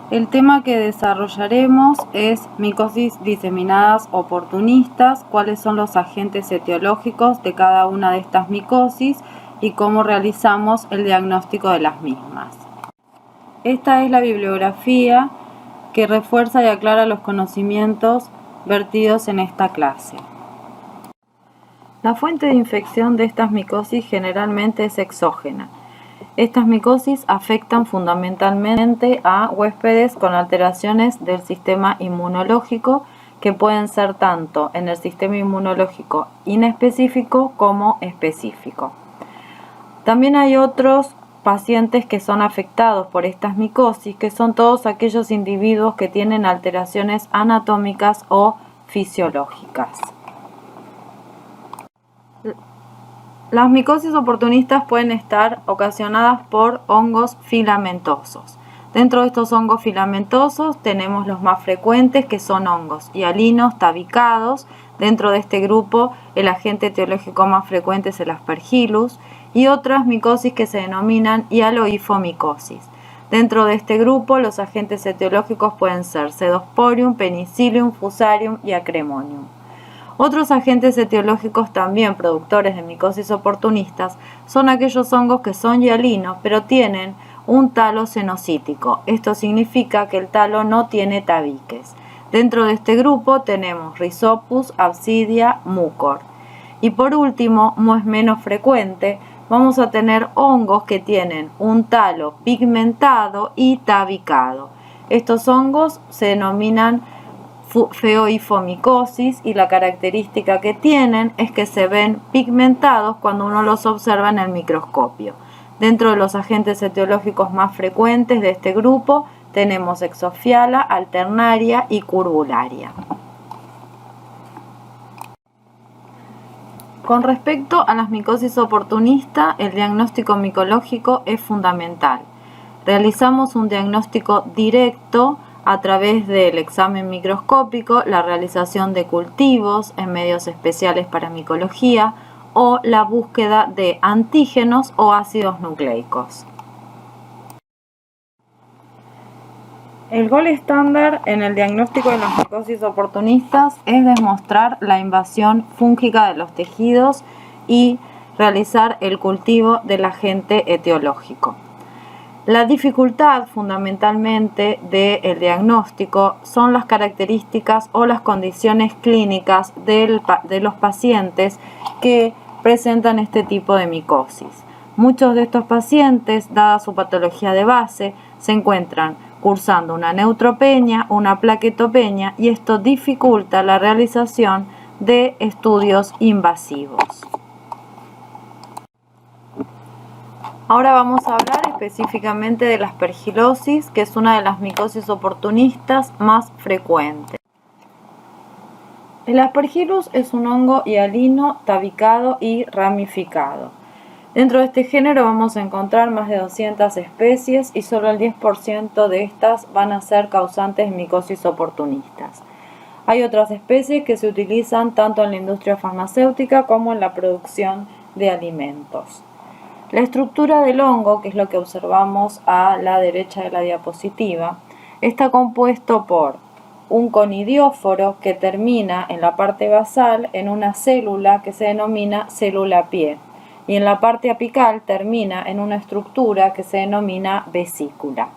El tema que desarrollaremos es micosis diseminadas oportunistas, cuáles son los agentes etiológicos de cada una de estas micosis y cómo realizamos el diagnóstico de las mismas. Esta es la bibliografía que refuerza y aclara los conocimientos vertidos en esta clase. La fuente de infección de estas micosis generalmente es exógena. Estas micosis afectan fundamentalmente a huéspedes con alteraciones del sistema inmunológico que pueden ser tanto en el sistema inmunológico inespecífico como específico. También hay otros pacientes que son afectados por estas micosis, que son todos aquellos individuos que tienen alteraciones anatómicas o fisiológicas. Las micosis oportunistas pueden estar ocasionadas por hongos filamentosos. Dentro de estos hongos filamentosos tenemos los más frecuentes, que son hongos hialinos tabicados. Dentro de este grupo el agente etiológico más frecuente es el Aspergillus, y otras micosis que se denominan hialoifomicosis. Dentro de este grupo los agentes etiológicos pueden ser Pseudosporium, Penicillium, Fusarium y Acremonium. Otros agentes etiológicos también productores de micosis oportunistas son aquellos hongos que son hialinos pero tienen un talo cenocítico. Esto significa que el talo no tiene tabiques. Dentro de este grupo tenemos Rhizopus, Absidia, Mucor. Y por último, no es menos frecuente, vamos a tener hongos que tienen un talo pigmentado y tabicado. Estos hongos se denominan feoifomicosis y la característica que tienen es que se ven pigmentados cuando uno los observa en el microscopio. Dentro de los agentes etiológicos más frecuentes de este grupo tenemos Exophiala, Alternaria y Curbularia. Con respecto a las micosis oportunistas, el diagnóstico micológico es fundamental. Realizamos un diagnóstico directo a través del examen microscópico, la realización de cultivos en medios especiales para micología o la búsqueda de antígenos o ácidos nucleicos. El gol estándar en el diagnóstico de las micosis oportunistas es demostrar la invasión fúngica de los tejidos y realizar el cultivo del agente etiológico. La dificultad fundamentalmente del diagnóstico son las características o las condiciones clínicas de los pacientes que presentan este tipo de micosis. Muchos de estos pacientes, dada su patología de base, se encuentran cursando una neutropenia, una plaquetopenia, y esto dificulta la realización de estudios invasivos. Ahora vamos a hablar específicamente de la aspergilosis, que es una de las micosis oportunistas más frecuentes. El Aspergillus es un hongo hialino, tabicado y ramificado. Dentro de este género vamos a encontrar más de 200 especies y solo el 10% de estas van a ser causantes de micosis oportunistas. Hay otras especies que se utilizan tanto en la industria farmacéutica como en la producción de alimentos. La estructura del hongo, que es lo que observamos a la derecha de la diapositiva, está compuesto por un conidióforo que termina en la parte basal en una célula que se denomina célula pie, y en la parte apical termina en una estructura que se denomina vesícula.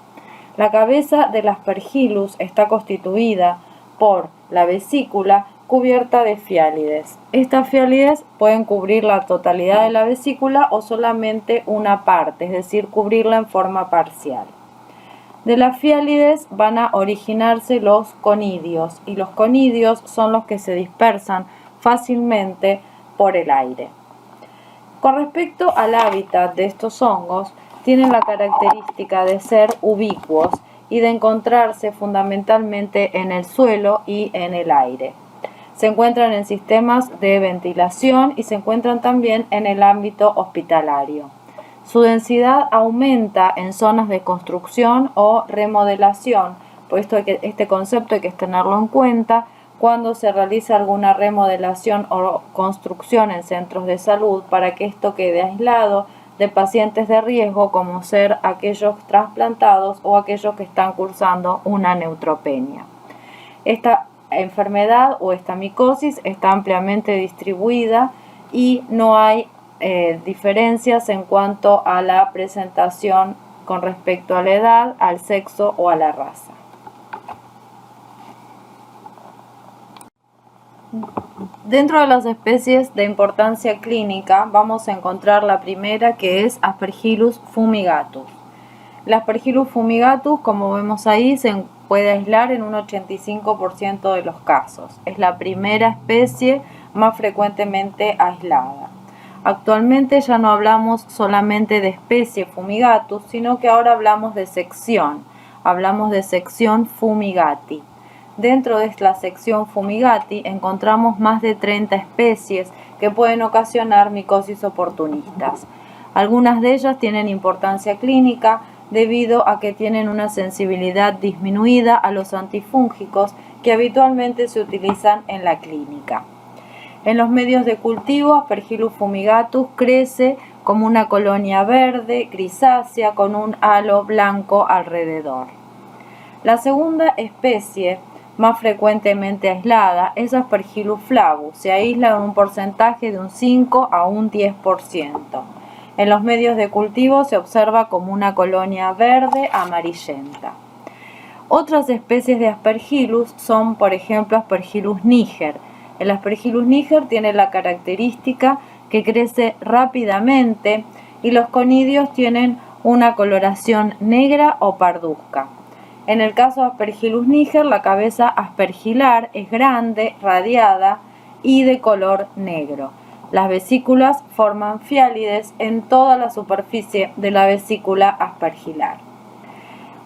La cabeza del Aspergillus está constituida por la vesícula cubierta de fiálides. Estas fiálides pueden cubrir la totalidad de la vesícula o solamente una parte, es decir, cubrirla en forma parcial. De las fiálides van a originarse los conidios, y los conidios son los que se dispersan fácilmente por el aire. Con respecto al hábitat de estos hongos, tienen la característica de ser ubicuos y de encontrarse fundamentalmente en el suelo y en el aire. Se encuentran en sistemas de ventilación y se encuentran también en el ámbito hospitalario. Su densidad aumenta en zonas de construcción o remodelación, por esto este concepto hay que tenerlo en cuenta cuando se realiza alguna remodelación o construcción en centros de salud para que esto quede aislado de pacientes de riesgo, como ser aquellos trasplantados o aquellos que están cursando una neutropenia. Esta enfermedad o esta micosis está ampliamente distribuida y no hay diferencias en cuanto a la presentación con respecto a la edad, al sexo o a la raza. Dentro de las especies de importancia clínica vamos a encontrar la primera, que es Aspergillus fumigatus. El Aspergillus fumigatus, como vemos ahí, se puede aislar en un 85% de los casos. Es la primera especie más frecuentemente aislada. Actualmente ya no hablamos solamente de especie fumigatus, sino que ahora hablamos de sección. Hablamos de sección fumigati. Dentro de la sección fumigati encontramos más de 30 especies que pueden ocasionar micosis oportunistas. Algunas de ellas tienen importancia clínica debido a que tienen una sensibilidad disminuida a los antifúngicos que habitualmente se utilizan en la clínica. En los medios de cultivo, Aspergillus fumigatus crece como una colonia verde, grisácea, con un halo blanco alrededor. La segunda especie más frecuentemente aislada es Aspergillus flavus. Se aísla en un porcentaje de un 5 a un 10%. En los medios de cultivo se observa como una colonia verde amarillenta. Otras especies de Aspergillus son, por ejemplo, Aspergillus niger. El Aspergillus niger tiene la característica que crece rápidamente y los conidios tienen una coloración negra o parduzca. En el caso de Aspergillus niger, la cabeza aspergilar es grande, radiada y de color negro. Las vesículas forman fiálides en toda la superficie de la vesícula aspergilar.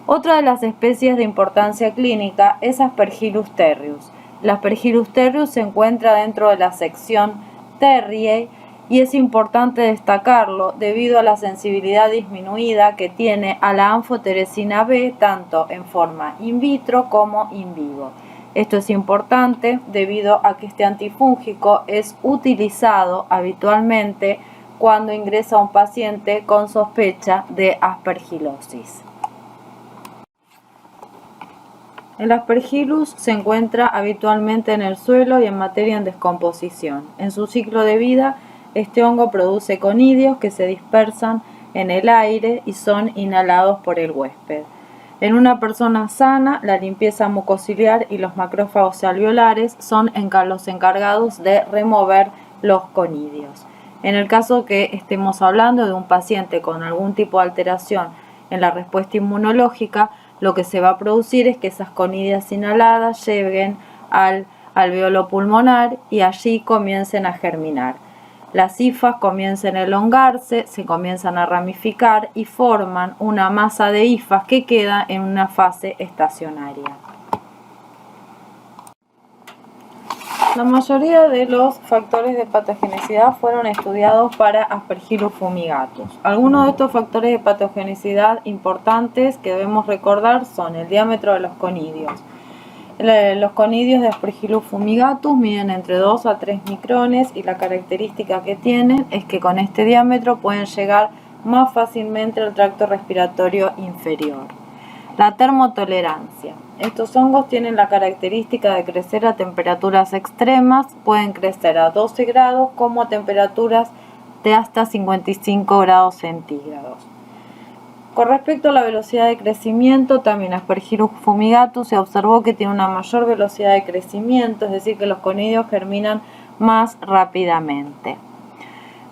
Otra de las especies de importancia clínica es Aspergillus tertius. El Aspergillus tertius se encuentra dentro de la sección Terrier y es importante destacarlo debido a la sensibilidad disminuida que tiene a la anfoteresina B tanto en forma in vitro como in vivo. Esto es importante debido a que este antifúngico es utilizado habitualmente cuando ingresa un paciente con sospecha de aspergilosis. El Aspergillus se encuentra habitualmente en el suelo y en materia en descomposición. En su ciclo de vida, este hongo produce conidios que se dispersan en el aire y son inhalados por el huésped. En una persona sana, la limpieza mucociliar y los macrófagos alveolares son los encargados de remover los conidios. En el caso que estemos hablando de un paciente con algún tipo de alteración en la respuesta inmunológica, lo que se va a producir es que esas conidias inhaladas lleguen al alveolo pulmonar y allí comiencen a germinar. Las hifas comienzan a elongarse, se comienzan a ramificar y forman una masa de hifas que queda en una fase estacionaria. La mayoría de los factores de patogenicidad fueron estudiados para Aspergillus fumigatus. Algunos de estos factores de patogenicidad importantes que debemos recordar son el diámetro de los conidios. Los conidios de Aspergillus fumigatus miden entre 2 a 3 micrones y la característica que tienen es que con este diámetro pueden llegar más fácilmente al tracto respiratorio inferior. La termotolerancia. Estos hongos tienen la característica de crecer a temperaturas extremas, pueden crecer a 12 grados como a temperaturas de hasta 55 grados centígrados. Con respecto a la velocidad de crecimiento, también Aspergillus fumigatus se observó que tiene una mayor velocidad de crecimiento, es decir, que los conidios germinan más rápidamente.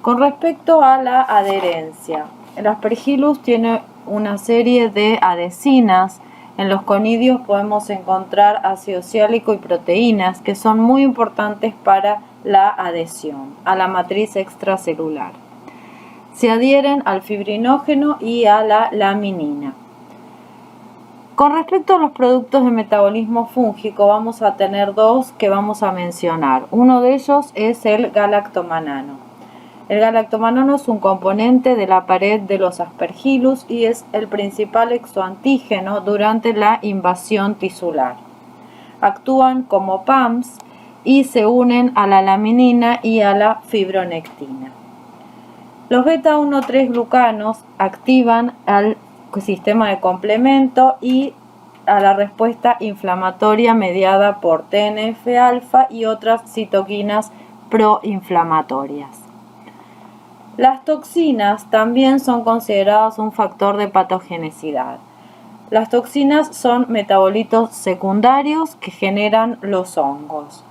Con respecto a la adherencia, el Aspergillus tiene una serie de adhesinas. En los conidios podemos encontrar ácido siálico y proteínas que son muy importantes para la adhesión a la matriz extracelular. Se adhieren al fibrinógeno y a la laminina. Con respecto a los productos de metabolismo fúngico, vamos a tener dos que vamos a mencionar. Uno de ellos es el galactomanano. El galactomanano es un componente de la pared de los Aspergillus y es el principal exoantígeno durante la invasión tisular. Actúan como PAMs y se unen a la laminina y a la fibronectina. Los beta-1,3 glucanos activan al sistema de complemento y a la respuesta inflamatoria mediada por TNF-alfa y otras citoquinas proinflamatorias. Las toxinas también son consideradas un factor de patogenicidad. Las toxinas son metabolitos secundarios que generan los hongos.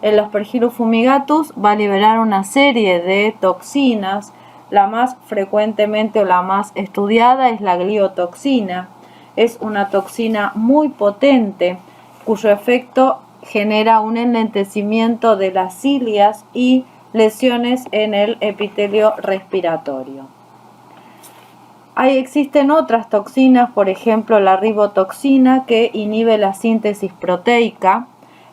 El Aspergillus fumigatus va a liberar una serie de toxinas. La más frecuentemente o la más estudiada es la gliotoxina. Es una toxina muy potente cuyo efecto genera un enlentecimiento de las cilias y lesiones en el epitelio respiratorio. Existen otras toxinas, por ejemplo la ribotoxina, que inhibe la síntesis proteica,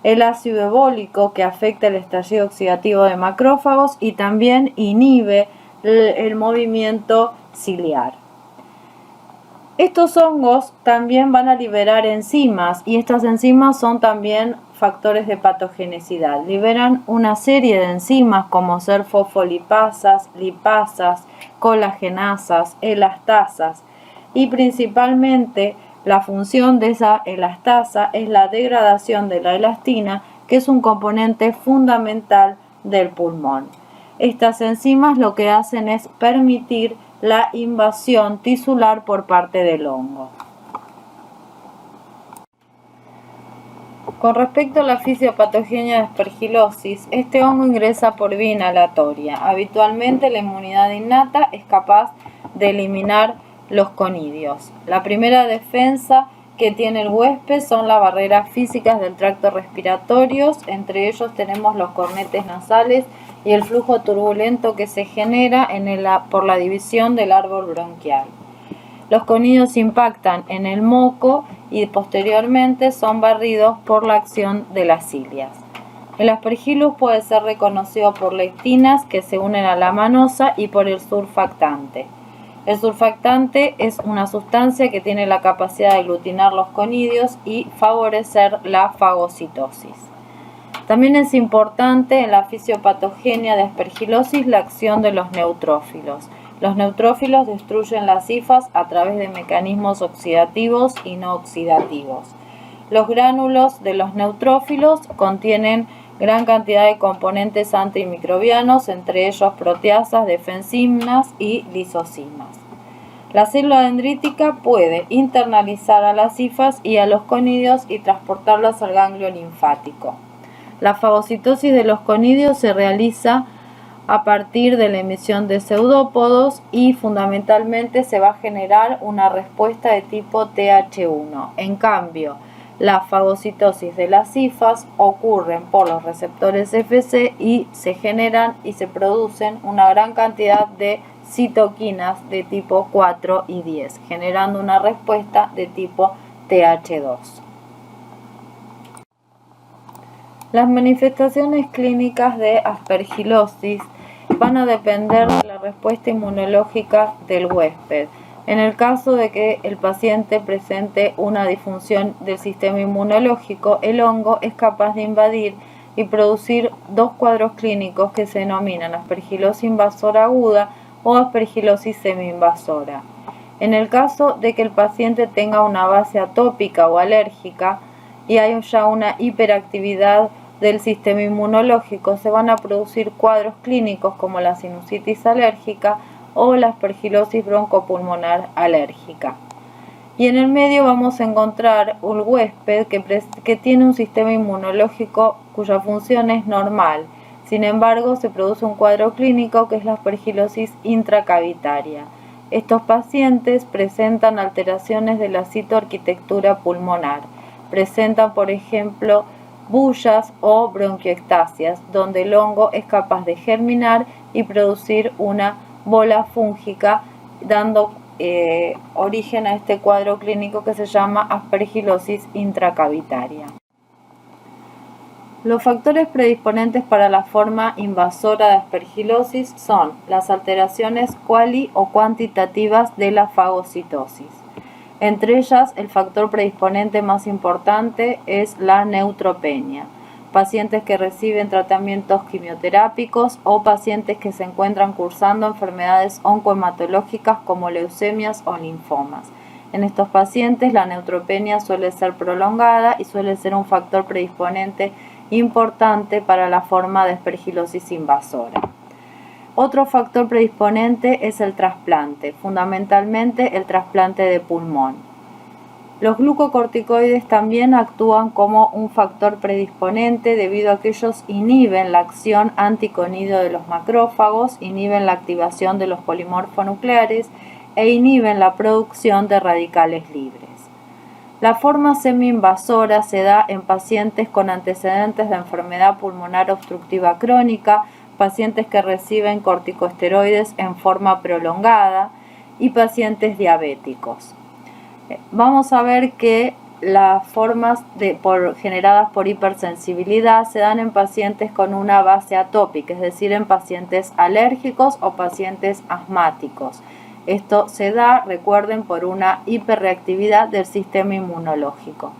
el ácido ebólico, que afecta el estallido oxidativo de macrófagos y también inhibe el movimiento ciliar. Estos hongos también van a liberar enzimas y estas enzimas son también factores de patogenicidad. Liberan una serie de enzimas como ser fosfolipasas, lipasas, colagenasas, elastasas y principalmente la función de esa elastasa es la degradación de la elastina, que es un componente fundamental del pulmón. Estas enzimas lo que hacen es permitir la invasión tisular por parte del hongo. Con respecto a la fisiopatogenia de aspergilosis, este hongo ingresa por vía inhalatoria. Habitualmente la inmunidad innata es capaz de eliminar los conidios. La primera defensa que tiene el huésped son las barreras físicas del tracto respiratorio, entre ellos tenemos los cornetes nasales y el flujo turbulento que se genera por la división del árbol bronquial. Los conidios impactan en el moco y posteriormente son barridos por la acción de las cilias. El Aspergillus puede ser reconocido por lectinas que se unen a la manosa y por el surfactante. El surfactante es una sustancia que tiene la capacidad de aglutinar los conidios y favorecer la fagocitosis. También es importante en la fisiopatogenia de aspergilosis la acción de los neutrófilos. Los neutrófilos destruyen las hifas a través de mecanismos oxidativos y no oxidativos. Los gránulos de los neutrófilos contienen gran cantidad de componentes antimicrobianos, entre ellos proteasas, defensinas y lisocimas. La célula dendrítica puede internalizar a las hifas y a los conidios y transportarlas al ganglio linfático. La fagocitosis de los conidios se realiza a partir de la emisión de pseudópodos y fundamentalmente se va a generar una respuesta de tipo TH1. En cambio, la fagocitosis de las hifas ocurren por los receptores Fc y se generan y se producen una gran cantidad de citoquinas de tipo 4 y 10, generando una respuesta de tipo TH2. Las manifestaciones clínicas de aspergilosis van a depender de la respuesta inmunológica del huésped. En el caso de que el paciente presente una disfunción del sistema inmunológico, el hongo es capaz de invadir y producir dos cuadros clínicos que se denominan aspergilosis invasora aguda o aspergilosis semi-invasora. En el caso de que el paciente tenga una base atópica o alérgica y hay ya una hiperactividad del sistema inmunológico, se van a producir cuadros clínicos como la sinusitis alérgica o la aspergilosis broncopulmonar alérgica. Y en el medio vamos a encontrar un huésped que tiene un sistema inmunológico cuya función es normal. Sin embargo, se produce un cuadro clínico que es la aspergilosis intracavitaria. Estos pacientes presentan alteraciones de la citoarquitectura pulmonar. Presentan, por ejemplo, bullas o bronquiectasias, donde el hongo es capaz de germinar y producir una bola fúngica, dando origen a este cuadro clínico que se llama aspergilosis intracavitaria. Los factores predisponentes para la forma invasora de aspergilosis son las alteraciones cuali o cuantitativas de la fagocitosis. Entre ellas, el factor predisponente más importante es la neutropenia. pacientes que reciben tratamientos quimioterápicos o pacientes que se encuentran cursando enfermedades oncohematológicas como leucemias o linfomas. En estos pacientes la neutropenia suele ser prolongada y suele ser un factor predisponente importante para la forma de aspergilosis invasora. Otro factor predisponente es el trasplante, fundamentalmente el trasplante de pulmón. Los glucocorticoides también actúan como un factor predisponente debido a que ellos inhiben la acción anticonidio de los macrófagos, inhiben la activación de los polimorfonucleares e inhiben la producción de radicales libres. La forma semi-invasora se da en pacientes con antecedentes de enfermedad pulmonar obstructiva crónica, pacientes que reciben corticosteroides en forma prolongada y pacientes diabéticos. Vamos a ver que las formas generadas por hipersensibilidad se dan en pacientes con una base atópica, es decir, en pacientes alérgicos o pacientes asmáticos. Esto se da, recuerden, por una hiperreactividad del sistema inmunológico.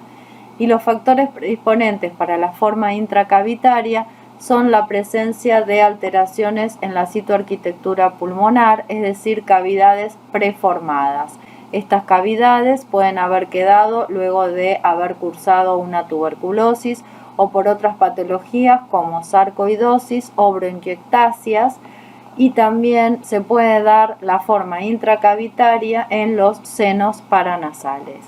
Y los factores predisponentes para la forma intracavitaria son la presencia de alteraciones en la citoarquitectura pulmonar, es decir, cavidades preformadas. Estas cavidades pueden haber quedado luego de haber cursado una tuberculosis o por otras patologías como sarcoidosis o bronquiectasias, y también se puede dar la forma intracavitaria en los senos paranasales.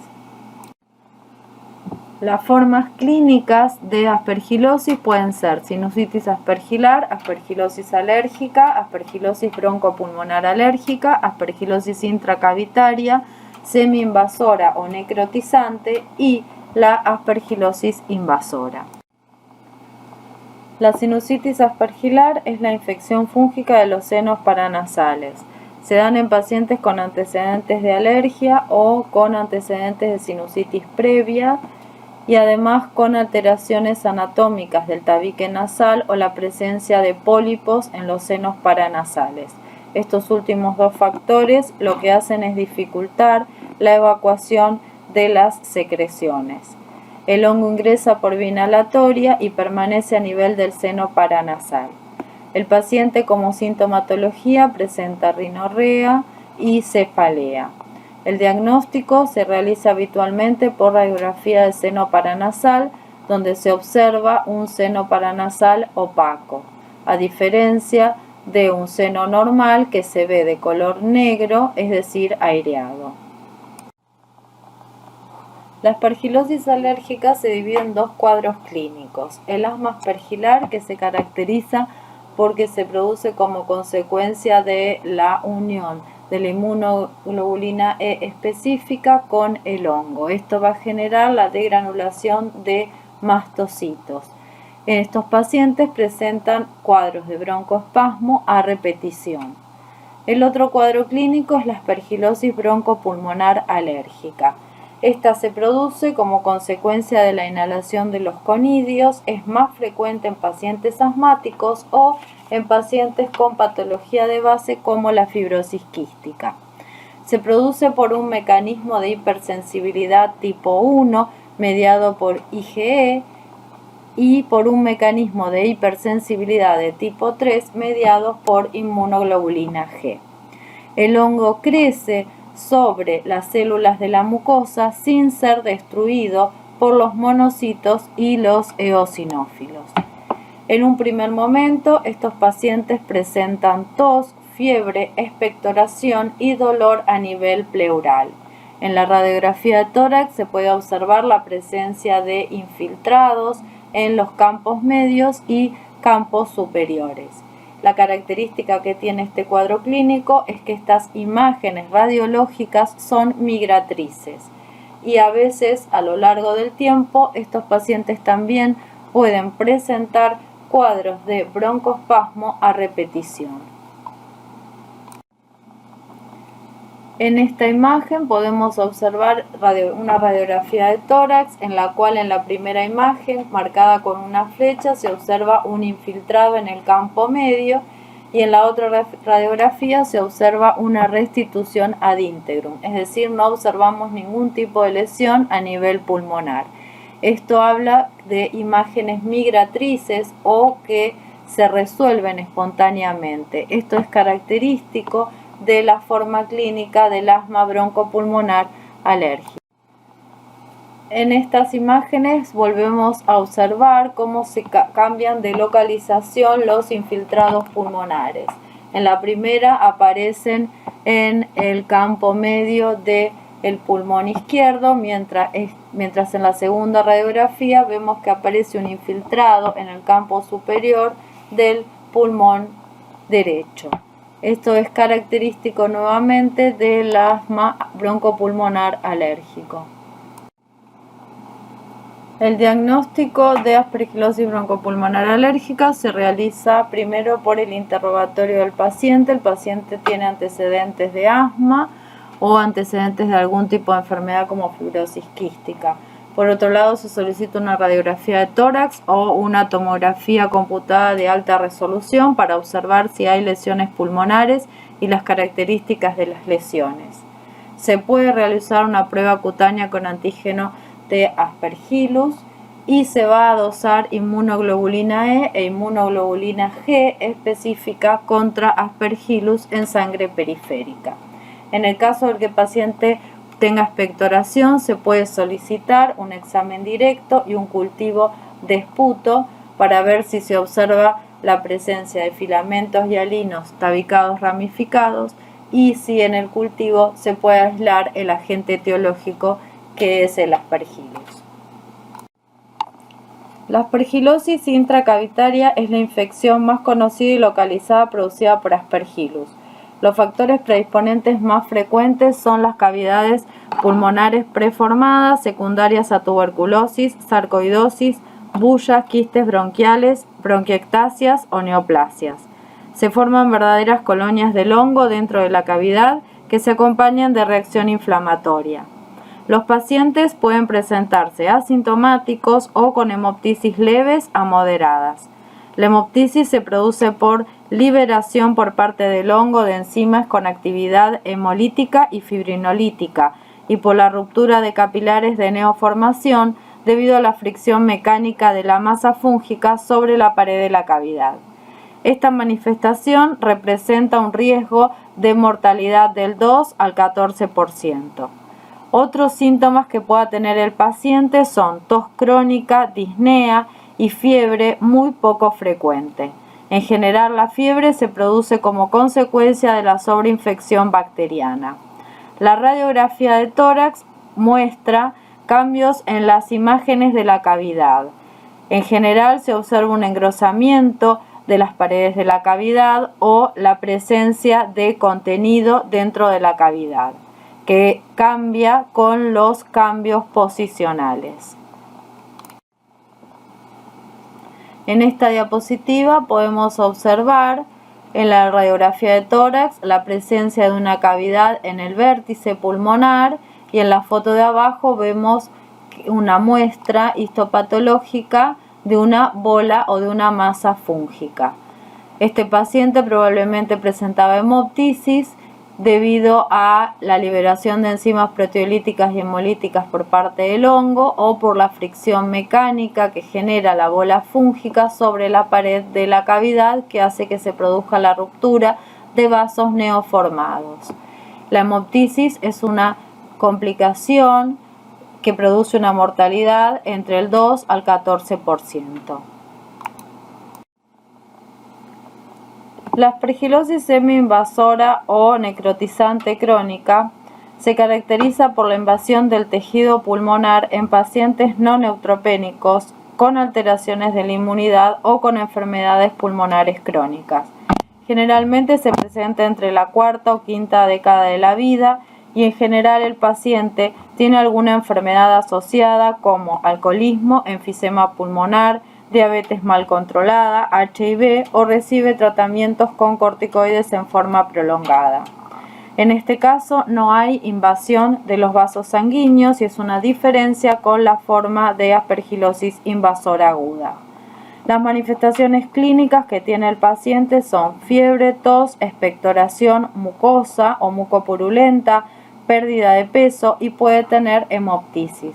Las formas clínicas de aspergilosis pueden ser sinusitis aspergilar, aspergilosis alérgica, aspergilosis broncopulmonar alérgica, aspergilosis intracavitaria, semi-invasora o necrotizante y la aspergilosis invasora. La sinusitis aspergilar es la infección fúngica de los senos paranasales. Se dan en pacientes con antecedentes de alergia o con antecedentes de sinusitis previa y además con alteraciones anatómicas del tabique nasal o la presencia de pólipos en los senos paranasales. Estos últimos dos factores lo que hacen es dificultar la evacuación de las secreciones. El hongo ingresa por vía inhalatoria y permanece a nivel del seno paranasal. El paciente como sintomatología presenta rinorrea y cefalea. El diagnóstico se realiza habitualmente por radiografía del seno paranasal, donde se observa un seno paranasal opaco, a diferencia de un seno normal que se ve de color negro, es decir, aireado. La aspergilosis alérgica se divide en dos cuadros clínicos. El asma aspergilar, que se caracteriza porque se produce como consecuencia de la unión de la inmunoglobulina E específica con el hongo. Esto va a generar la degranulación de mastocitos. En estos pacientes presentan cuadros de broncoespasmo a repetición. El otro cuadro clínico es la aspergilosis broncopulmonar alérgica. Esta se produce como consecuencia de la inhalación de los conidios, es más frecuente en pacientes asmáticos o en pacientes con patología de base como la fibrosis quística. Se produce por un mecanismo de hipersensibilidad tipo 1 mediado por IgE y por un mecanismo de hipersensibilidad de tipo 3 mediado por inmunoglobulina G. El hongo crece sobre las células de la mucosa sin ser destruido por los monocitos y los eosinófilos. En un primer momento, estos pacientes presentan tos, fiebre, expectoración y dolor a nivel pleural. En la radiografía de tórax se puede observar la presencia de infiltrados en los campos medios y campos superiores. La característica que tiene este cuadro clínico es que estas imágenes radiológicas son migratrices y a veces a lo largo del tiempo estos pacientes también pueden presentar cuadros de broncoespasmo a repetición. En esta imagen podemos observar una radiografía de tórax en la cual en la primera imagen, marcada con una flecha, se observa un infiltrado en el campo medio y en la otra radiografía se observa una restitución ad integrum, es decir, no observamos ningún tipo de lesión a nivel pulmonar. Esto habla de imágenes migratrices o que se resuelven espontáneamente. Esto es característico de la forma clínica del asma broncopulmonar alérgico. En estas imágenes volvemos a observar cómo se cambian de localización los infiltrados pulmonares. En la primera aparecen en el campo medio del pulmón izquierdo, mientras en la segunda radiografía vemos que aparece un infiltrado en el campo superior del pulmón derecho. Esto es característico nuevamente del asma broncopulmonar alérgico. El diagnóstico de aspergilosis broncopulmonar alérgica se realiza primero por el interrogatorio del paciente. El paciente tiene antecedentes de asma o antecedentes de algún tipo de enfermedad como fibrosis quística. Por otro lado, se solicita una radiografía de tórax o una tomografía computada de alta resolución para observar si hay lesiones pulmonares y las características de las lesiones. Se puede realizar una prueba cutánea con antígeno de Aspergillus y se va a dosar inmunoglobulina E e inmunoglobulina G específica contra Aspergillus en sangre periférica. En el caso de que el paciente tenga expectoración, se puede solicitar un examen directo y un cultivo de esputo para ver si se observa la presencia de filamentos hialinos tabicados ramificados y si en el cultivo se puede aislar el agente etiológico que es el Aspergillus. La aspergilosis intracavitaria es la infección más conocida y localizada producida por Aspergillus. Los factores predisponentes más frecuentes son las cavidades pulmonares preformadas, secundarias a tuberculosis, sarcoidosis, bullas, quistes bronquiales, bronquiectasias o neoplasias. Se forman verdaderas colonias del hongo dentro de la cavidad que se acompañan de reacción inflamatoria. Los pacientes pueden presentarse asintomáticos o con hemoptisis leves a moderadas. La hemoptisis se produce por liberación por parte del hongo de enzimas con actividad hemolítica y fibrinolítica y por la ruptura de capilares de neoformación debido a la fricción mecánica de la masa fúngica sobre la pared de la cavidad. Esta manifestación representa un riesgo de mortalidad del 2 al 14%. Otros síntomas que pueda tener el paciente son tos crónica, disnea y fiebre muy poco frecuente. En general, la fiebre se produce como consecuencia de la sobreinfección bacteriana. La radiografía de tórax muestra cambios en las imágenes de la cavidad. En general, se observa un engrosamiento de las paredes de la cavidad o la presencia de contenido dentro de la cavidad, que cambia con los cambios posicionales. En esta diapositiva podemos observar en la radiografía de tórax la presencia de una cavidad en el vértice pulmonar y en la foto de abajo vemos una muestra histopatológica de una bola o de una masa fúngica. Este paciente probablemente presentaba hemoptisis debido a la liberación de enzimas proteolíticas y hemolíticas por parte del hongo o por la fricción mecánica que genera la bola fúngica sobre la pared de la cavidad que hace que se produzca la ruptura de vasos neoformados. La hemoptisis es una complicación que produce una mortalidad entre el 2 al 14%. La aspergilosis semi-invasora o necrotizante crónica se caracteriza por la invasión del tejido pulmonar en pacientes no neutropénicos con alteraciones de la inmunidad o con enfermedades pulmonares crónicas. Generalmente se presenta entre la cuarta o quinta década de la vida y en general el paciente tiene alguna enfermedad asociada como alcoholismo, enfisema pulmonar, diabetes mal controlada, HIV o recibe tratamientos con corticoides en forma prolongada. En este caso no hay invasión de los vasos sanguíneos y es una diferencia con la forma de aspergilosis invasora aguda. Las manifestaciones clínicas que tiene el paciente son fiebre, tos, expectoración mucosa o mucopurulenta, pérdida de peso y puede tener hemoptisis.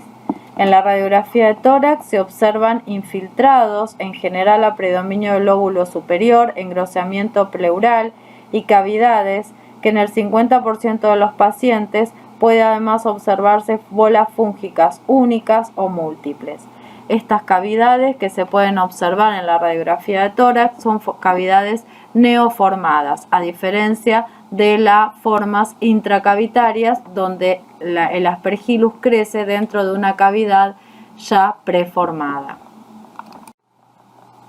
En la radiografía de tórax se observan infiltrados, en general a predominio del lóbulo superior, engrosamiento pleural y cavidades, que en el 50% de los pacientes puede además observarse bolas fúngicas únicas o múltiples. Estas cavidades que se pueden observar en la radiografía de tórax son cavidades neoformadas, a diferencia de las formas intracavitarias, donde el aspergillus crece dentro de una cavidad ya preformada.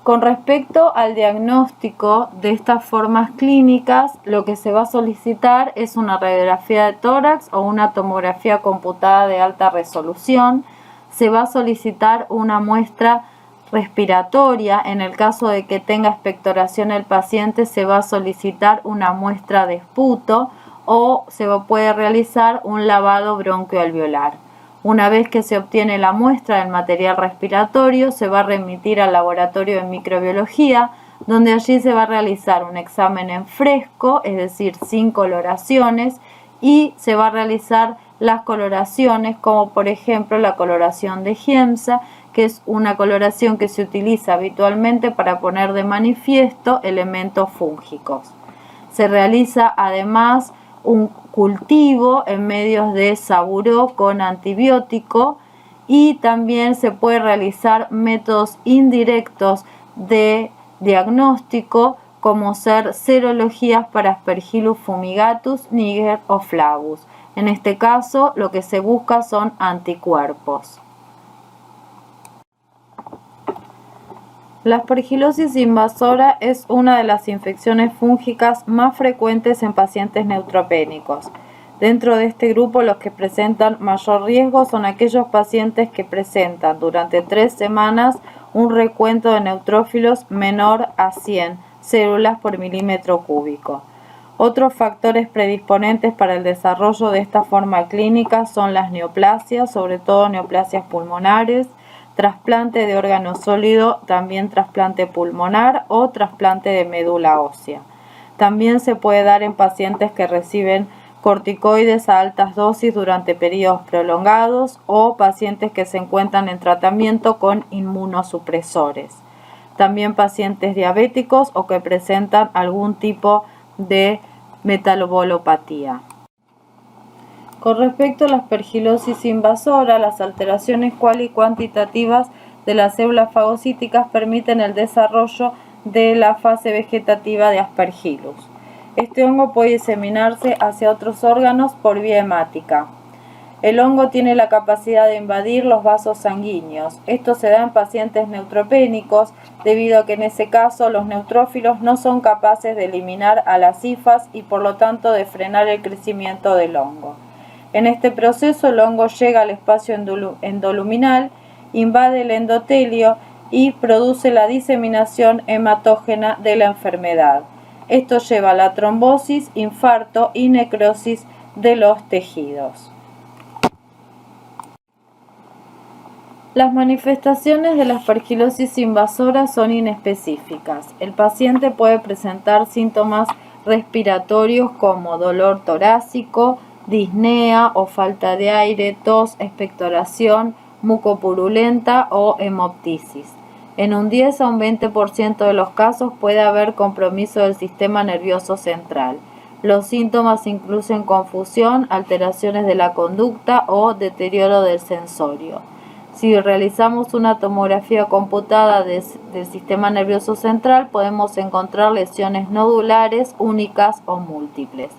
Con respecto al diagnóstico de estas formas clínicas, lo que se va a solicitar es una radiografía de tórax o una tomografía computada de alta resolución. Se va a solicitar una muestra respiratoria. En el caso de que tenga expectoración el paciente, se va a solicitar una muestra de esputo o se puede realizar un lavado bronquioalveolar. Una vez que se obtiene la muestra del material respiratorio, se va a remitir al laboratorio de microbiología, donde allí se va a realizar un examen en fresco, es decir, sin coloraciones, y se va a realizar las coloraciones, como por ejemplo la coloración de Giemsa, que es una coloración que se utiliza habitualmente para poner de manifiesto elementos fúngicos. Se realiza además un cultivo en medios de saburó con antibiótico y también se puede realizar métodos indirectos de diagnóstico, como ser serologías para Aspergillus fumigatus, niger o flavus. En este caso, lo que se busca son anticuerpos. La aspergillosis invasora es una de las infecciones fúngicas más frecuentes en pacientes neutropénicos. Dentro de este grupo, los que presentan mayor riesgo son aquellos pacientes que presentan durante 3 semanas un recuento de neutrófilos menor a 100 células por milímetro cúbico. Otros factores predisponentes para el desarrollo de esta forma clínica son las neoplasias, sobre todo neoplasias pulmonares, trasplante de órgano sólido, también trasplante pulmonar o trasplante de médula ósea. También se puede dar en pacientes que reciben corticoides a altas dosis durante periodos prolongados o pacientes que se encuentran en tratamiento con inmunosupresores. También pacientes diabéticos o que presentan algún tipo de metabolopatía. Con respecto a la aspergillosis invasora, las alteraciones cual y cuantitativas de las células fagocíticas permiten el desarrollo de la fase vegetativa de Aspergillus. Este hongo puede diseminarse hacia otros órganos por vía hemática. El hongo tiene la capacidad de invadir los vasos sanguíneos. Esto se da en pacientes neutropénicos, debido a que en ese caso los neutrófilos no son capaces de eliminar a las hifas y por lo tanto de frenar el crecimiento del hongo. En este proceso el hongo llega al espacio endoluminal, invade el endotelio y produce la diseminación hematógena de la enfermedad. Esto lleva a la trombosis, infarto y necrosis de los tejidos. Las manifestaciones de la aspergillosis invasora son inespecíficas. El paciente puede presentar síntomas respiratorios como dolor torácico, disnea o falta de aire, tos, expectoración, mucopurulenta o hemoptisis. En un 10 a un 20% de los casos puede haber compromiso del sistema nervioso central. Los síntomas incluyen confusión, alteraciones de la conducta o deterioro del sensorio. Si realizamos una tomografía computada del sistema nervioso central, podemos encontrar lesiones nodulares únicas o múltiples.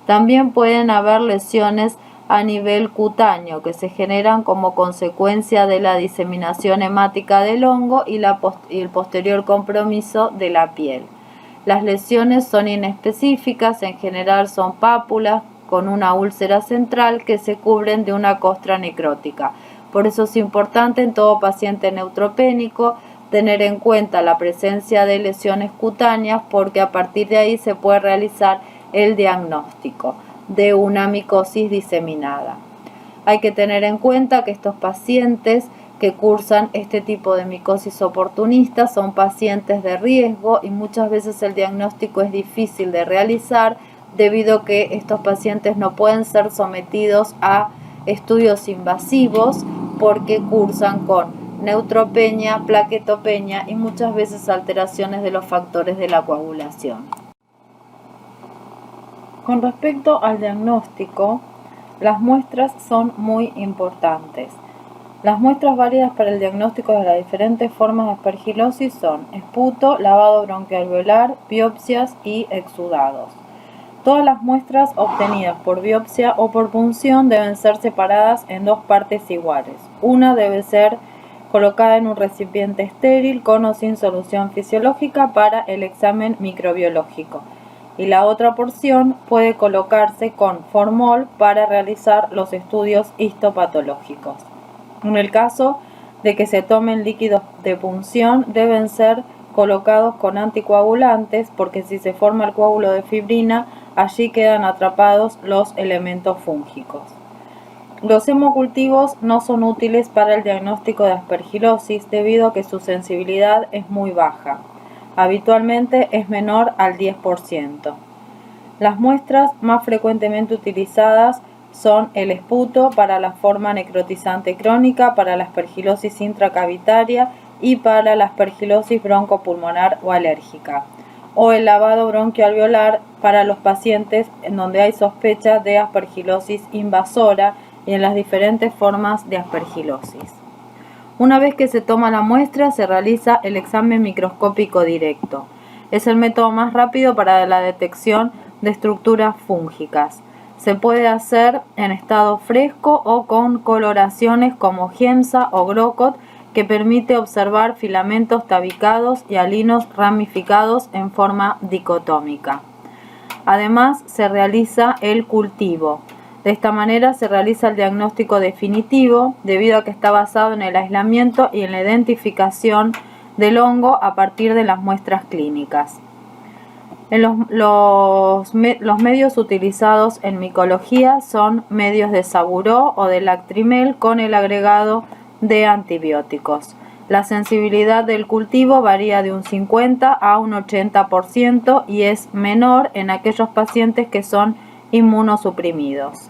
También pueden haber lesiones a nivel cutáneo que se generan como consecuencia de la diseminación hemática del hongo y el posterior compromiso de la piel. Las lesiones son inespecíficas, en general son pápulas con una úlcera central que se cubren de una costra necrótica. Por eso es importante en todo paciente neutropénico tener en cuenta la presencia de lesiones cutáneas, porque a partir de ahí se puede realizar el diagnóstico de una micosis diseminada. Hay que tener en cuenta que estos pacientes que cursan este tipo de micosis oportunista son pacientes de riesgo y muchas veces el diagnóstico es difícil de realizar debido a que estos pacientes no pueden ser sometidos a estudios invasivos porque cursan con neutropenia, plaquetopenia y muchas veces alteraciones de los factores de la coagulación. Con respecto al diagnóstico, las muestras son muy importantes. Las muestras válidas para el diagnóstico de las diferentes formas de aspergilosis son esputo, lavado bronquialveolar, biopsias y exudados. Todas las muestras obtenidas por biopsia o por punción deben ser separadas en dos partes iguales. Una debe ser colocada en un recipiente estéril con o sin solución fisiológica para el examen microbiológico, y la otra porción puede colocarse con formol para realizar los estudios histopatológicos. En el caso de que se tomen líquidos de punción, deben ser colocados con anticoagulantes, porque si se forma el coágulo de fibrina, allí quedan atrapados los elementos fúngicos. Los hemocultivos no son útiles para el diagnóstico de aspergilosis debido a que su sensibilidad es muy baja. Habitualmente es menor al 10%. Las muestras más frecuentemente utilizadas son el esputo para la forma necrotizante crónica, para la aspergilosis intracavitaria y para la aspergilosis broncopulmonar o alérgica, o el lavado bronquialveolar para los pacientes en donde hay sospecha de aspergilosis invasora y en las diferentes formas de aspergilosis. Una vez que se toma la muestra, se realiza el examen microscópico directo. Es el método más rápido para la detección de estructuras fúngicas. Se puede hacer en estado fresco o con coloraciones como Giemsa o Grocott, que permite observar filamentos tabicados y alinos ramificados en forma dicotómica. Además, se realiza el cultivo. De esta manera se realiza el diagnóstico definitivo, debido a que está basado en el aislamiento y en la identificación del hongo a partir de las muestras clínicas. Los medios utilizados en micología son medios de Saburó o de Lactrimel con el agregado de antibióticos. La sensibilidad del cultivo varía de un 50 a un 80% y es menor en aquellos pacientes que son inmunosuprimidos.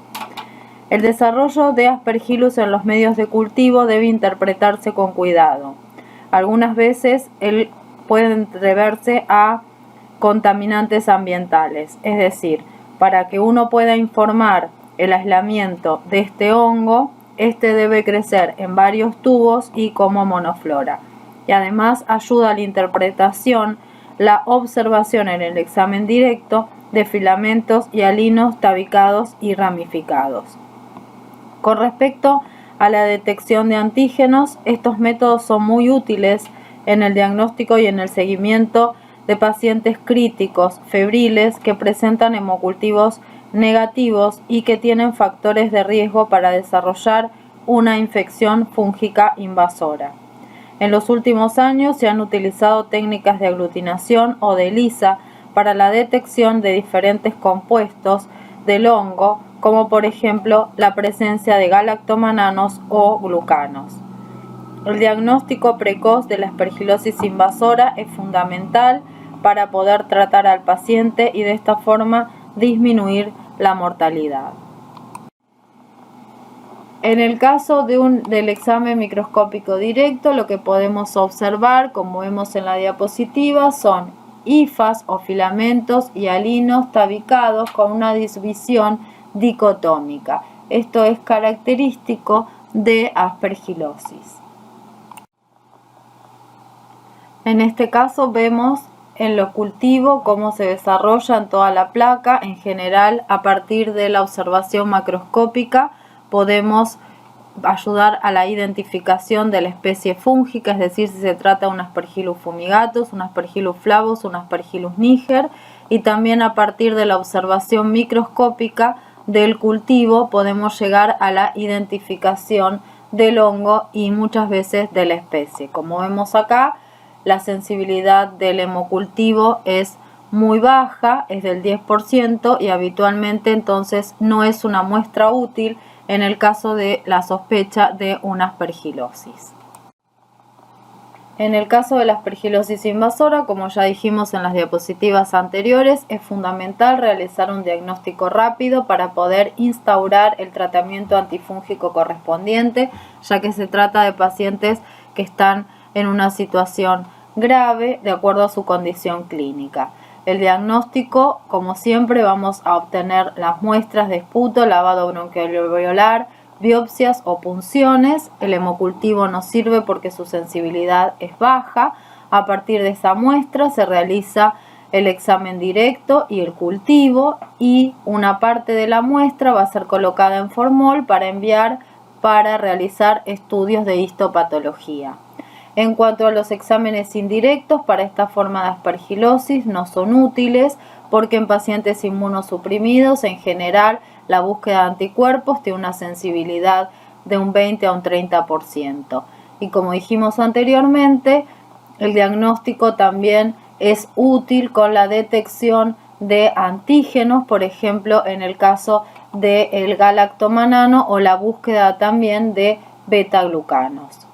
El desarrollo de Aspergillus en los medios de cultivo debe interpretarse con cuidado. Algunas veces puede deberse a contaminantes ambientales, es decir, para que uno pueda informar el aislamiento de este hongo, este debe crecer en varios tubos y como monoflora. Y además ayuda a la interpretación la observación en el examen directo de filamentos y alinos tabicados y ramificados. Con respecto a la detección de antígenos, estos métodos son muy útiles en el diagnóstico y en el seguimiento de pacientes críticos, febriles, que presentan hemocultivos negativos y que tienen factores de riesgo para desarrollar una infección fúngica invasora. En los últimos años se han utilizado técnicas de aglutinación o de ELISA para la detección de diferentes compuestos del hongo, como por ejemplo la presencia de galactomananos o glucanos. El diagnóstico precoz de la aspergilosis invasora es fundamental para poder tratar al paciente y de esta forma disminuir la mortalidad. En el caso del examen microscópico directo, lo que podemos observar, como vemos en la diapositiva, son hifas o filamentos y alinos tabicados con una división dicotómica. Esto es característico de aspergilosis. En este caso vemos en lo cultivo cómo se desarrolla en toda la placa. En general, a partir de la observación macroscópica podemos ayudar a la identificación de la especie fúngica, es decir, si se trata de un Aspergillus fumigatus, un Aspergillus flavus, un Aspergillus niger, y también a partir de la observación microscópica del cultivo podemos llegar a la identificación del hongo y muchas veces de la especie. Como vemos acá, la sensibilidad del hemocultivo es muy baja, es del 10%, y habitualmente entonces no es una muestra útil en el caso de la sospecha de una aspergilosis. En el caso de la aspergilosis invasora, como ya dijimos en las diapositivas anteriores, es fundamental realizar un diagnóstico rápido para poder instaurar el tratamiento antifúngico correspondiente, ya que se trata de pacientes que están en una situación grave de acuerdo a su condición clínica. El diagnóstico, como siempre, vamos a obtener las muestras de esputo, lavado bronquialveolar, biopsias o punciones. El hemocultivo nos sirve porque su sensibilidad es baja. A partir de esa muestra se realiza el examen directo y el cultivo, y una parte de la muestra va a ser colocada en formol para enviar para realizar estudios de histopatología. En cuanto a los exámenes indirectos, para esta forma de aspergilosis no son útiles porque en pacientes inmunosuprimidos en general la búsqueda de anticuerpos tiene una sensibilidad de un 20 a un 30%. Y como dijimos anteriormente, el diagnóstico también es útil con la detección de antígenos, por ejemplo en el caso del galactomanano, o la búsqueda también de beta-glucanos.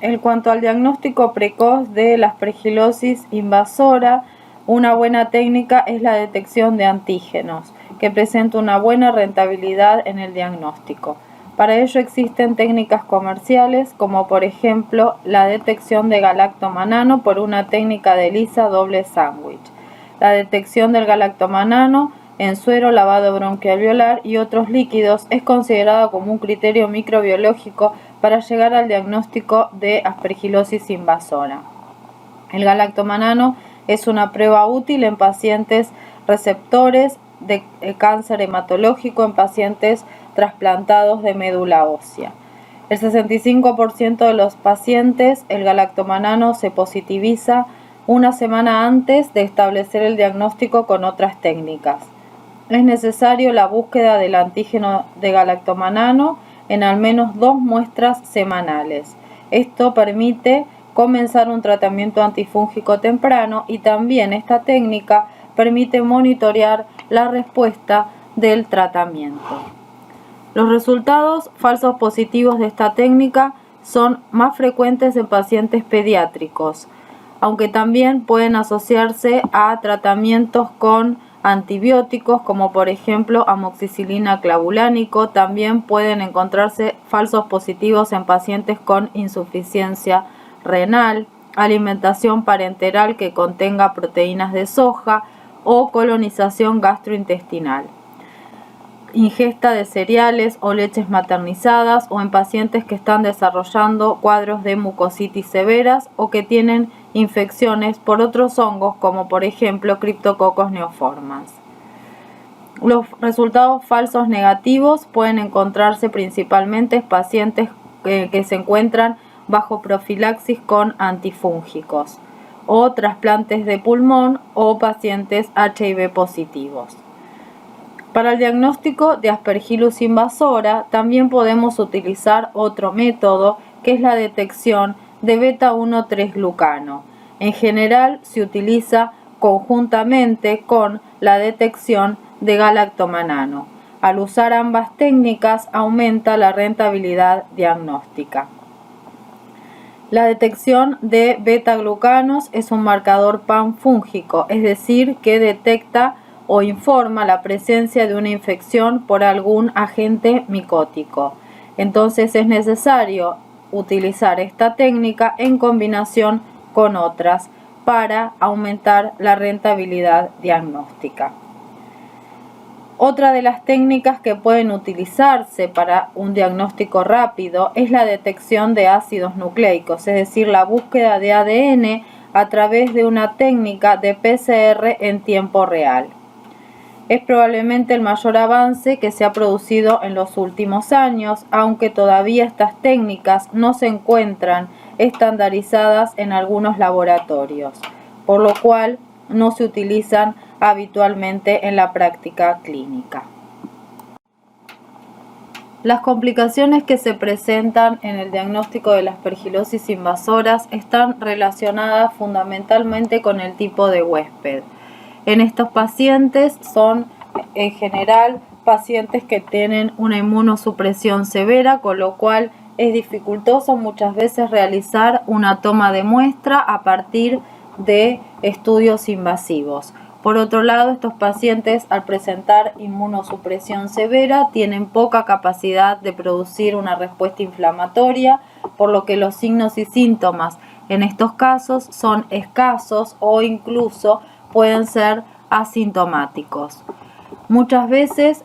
En cuanto al diagnóstico precoz de la aspergilosis invasora, una buena técnica es la detección de antígenos, que presenta una buena rentabilidad en el diagnóstico. Para ello existen técnicas comerciales, como por ejemplo la detección de galactomanano por una técnica de ELISA doble sándwich. La detección del galactomanano en suero, lavado bronquialveolar y otros líquidos es considerada como un criterio microbiológico para llegar al diagnóstico de aspergilosis invasora. El galactomanano es una prueba útil en pacientes receptores de cáncer hematológico, en pacientes trasplantados de médula ósea. El 65% de los pacientes, el galactomanano se positiviza una semana antes de establecer el diagnóstico con otras técnicas. Es necesario la búsqueda del antígeno de galactomanano en al menos 2 muestras semanales. Esto permite comenzar un tratamiento antifúngico temprano, y también esta técnica permite monitorear la respuesta del tratamiento. Los resultados falsos positivos de esta técnica son más frecuentes en pacientes pediátricos, aunque también pueden asociarse a tratamientos con antibióticos, como por ejemplo amoxicilina clavulánico. También pueden encontrarse falsos positivos en pacientes con insuficiencia renal, alimentación parenteral que contenga proteínas de soja o colonización gastrointestinal, ingesta de cereales o leches maternizadas, o en pacientes que están desarrollando cuadros de mucositis severas o que tienen infecciones por otros hongos, como por ejemplo Cryptococcus neoformans. Los resultados falsos negativos pueden encontrarse principalmente en pacientes que se encuentran bajo profilaxis con antifúngicos, o trasplantes de pulmón, o pacientes HIV positivos. Para el diagnóstico de Aspergillus invasora también podemos utilizar otro método, que es la detección de beta-1,3-glucano. En general se utiliza conjuntamente con la detección de galactomanano. Al usar ambas técnicas aumenta la rentabilidad diagnóstica. La detección de beta-glucanos es un marcador panfúngico, es decir, que detecta o informa la presencia de una infección por algún agente micótico. Entonces es necesario utilizar esta técnica en combinación con otras para aumentar la rentabilidad diagnóstica. Otra de las técnicas que pueden utilizarse para un diagnóstico rápido es la detección de ácidos nucleicos, es decir, la búsqueda de ADN a través de una técnica de PCR en tiempo real. Es probablemente el mayor avance que se ha producido en los últimos años, aunque todavía estas técnicas no se encuentran estandarizadas en algunos laboratorios, por lo cual no se utilizan habitualmente en la práctica clínica. Las complicaciones que se presentan en el diagnóstico de la aspergilosis invasoras están relacionadas fundamentalmente con el tipo de huésped. En estos pacientes son en general pacientes que tienen una inmunosupresión severa, con lo cual es dificultoso muchas veces realizar una toma de muestra a partir de estudios invasivos. Por otro lado, estos pacientes, al presentar inmunosupresión severa, tienen poca capacidad de producir una respuesta inflamatoria, por lo que los signos y síntomas en estos casos son escasos o incluso pueden ser asintomáticos. Muchas veces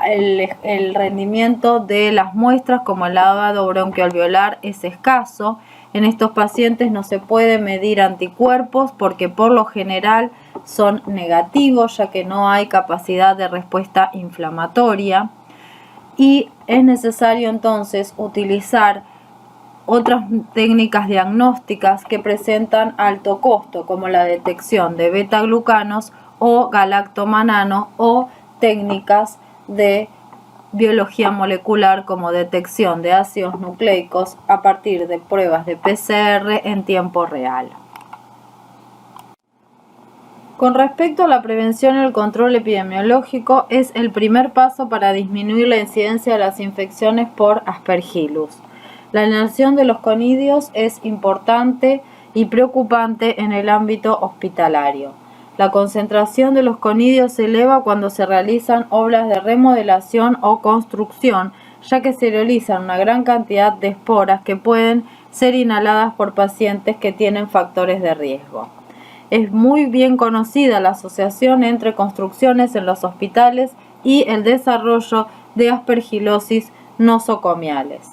el rendimiento de las muestras, como el lavado bronquialveolar, es escaso. En estos pacientes no se puede medir anticuerpos porque por lo general son negativos, ya que no hay capacidad de respuesta inflamatoria, y es necesario entonces utilizar otras técnicas diagnósticas que presentan alto costo, como la detección de beta-glucanos o galactomanano, o técnicas de biología molecular como detección de ácidos nucleicos a partir de pruebas de PCR en tiempo real. Con respecto a la prevención y el control epidemiológico, es el primer paso para disminuir la incidencia de las infecciones por Aspergillus. La eliminación de los conidios es importante y preocupante en el ámbito hospitalario. La concentración de los conidios se eleva cuando se realizan obras de remodelación o construcción, ya que se realizan una gran cantidad de esporas que pueden ser inhaladas por pacientes que tienen factores de riesgo. Es muy bien conocida la asociación entre construcciones en los hospitales y el desarrollo de aspergilosis nosocomiales.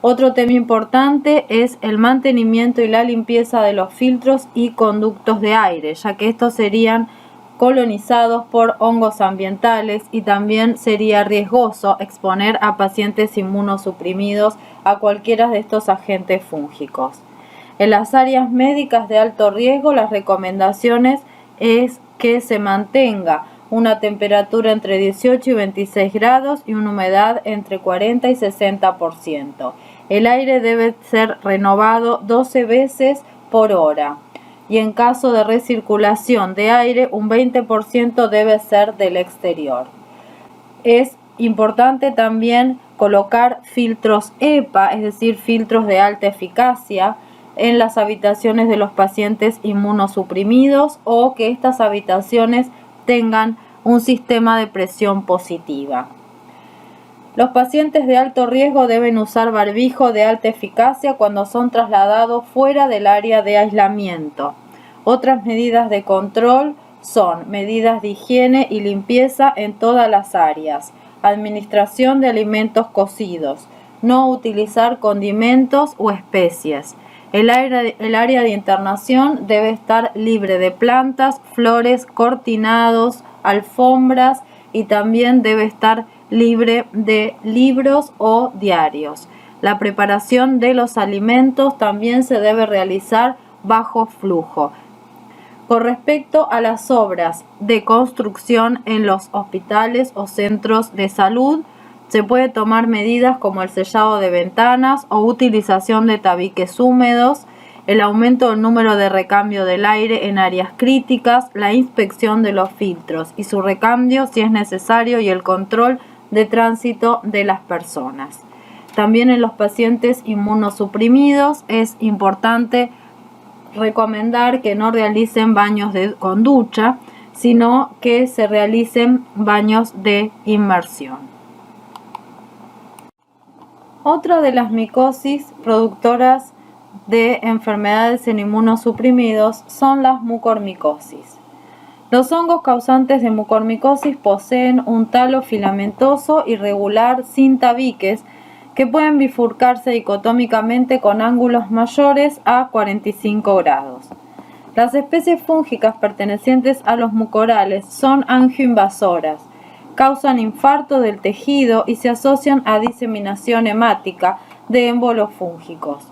Otro tema importante es el mantenimiento y la limpieza de los filtros y conductos de aire, ya que estos serían colonizados por hongos ambientales y también sería riesgoso exponer a pacientes inmunosuprimidos a cualquiera de estos agentes fúngicos. En las áreas médicas de alto riesgo, las recomendaciones es que se mantenga una temperatura entre 18 y 26 grados y una humedad entre 40 y 60%. El aire debe ser renovado 12 veces por hora y en caso de recirculación de aire, un 20% debe ser del exterior. Es importante también colocar filtros EPA, es decir, filtros de alta eficacia, en las habitaciones de los pacientes inmunosuprimidos o que estas habitaciones tengan un sistema de presión positiva. Los pacientes de alto riesgo deben usar barbijo de alta eficacia cuando son trasladados fuera del área de aislamiento. Otras medidas de control son medidas de higiene y limpieza en todas las áreas, administración de alimentos cocidos, no utilizar condimentos o especies. El área de internación debe estar libre de plantas, flores, cortinados, alfombras y también debe estar libre de libros o diarios. La preparación de los alimentos también se debe realizar bajo flujo. Con respecto a las obras de construcción en los hospitales o centros de salud, se puede tomar medidas como el sellado de ventanas o utilización de tabiques húmedos, el aumento del número de recambio del aire en áreas críticas, la inspección de los filtros y su recambio si es necesario y el control de tránsito de las personas. También en los pacientes inmunosuprimidos es importante recomendar que no realicen baños con ducha, sino que se realicen baños de inmersión. Otra de las micosis productoras de enfermedades en inmunosuprimidos son las mucormicosis. Los hongos causantes de mucormicosis poseen un talo filamentoso irregular sin tabiques que pueden bifurcarse dicotómicamente con ángulos mayores a 45 grados. Las especies fúngicas pertenecientes a los mucorales son angioinvasoras, causan infarto del tejido y se asocian a diseminación hemática de émbolos fúngicos.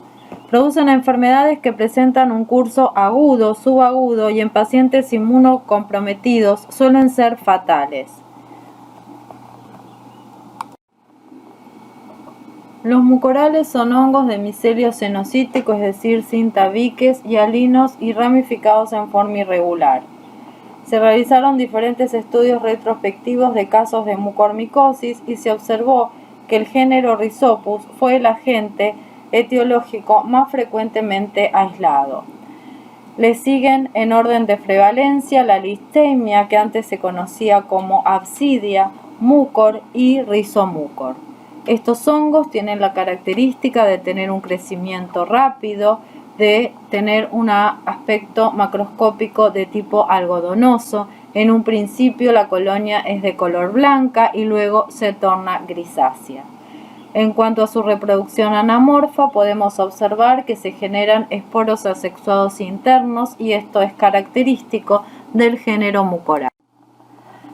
Producen enfermedades que presentan un curso agudo, subagudo y en pacientes inmunocomprometidos suelen ser fatales. Los mucorales son hongos de micelio cenocítico, es decir, sin tabiques, hialinos y ramificados en forma irregular. Se realizaron diferentes estudios retrospectivos de casos de mucormicosis y se observó que el género Rhizopus fue el agente etiológico más frecuentemente aislado. Le siguen en orden de prevalencia la Listemia, que antes se conocía como Absidia, Mucor y Rhizomucor. Estos hongos tienen la característica de tener un crecimiento rápido, de tener un aspecto macroscópico de tipo algodonoso. En un principio la colonia es de color blanca y luego se torna grisácea. En cuanto a su reproducción anamorfa, podemos observar que se generan esporos asexuados internos y esto es característico del género Mucorales.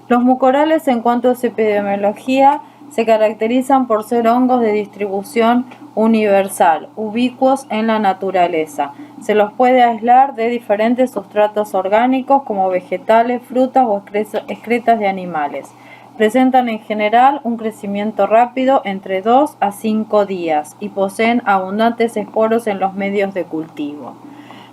Los mucorales, en cuanto a su epidemiología, se caracterizan por ser hongos de distribución universal, ubicuos en la naturaleza. Se los puede aislar de diferentes sustratos orgánicos como vegetales, frutas o excretas de animales. Presentan en general un crecimiento rápido entre 2 a 5 días y poseen abundantes esporos en los medios de cultivo.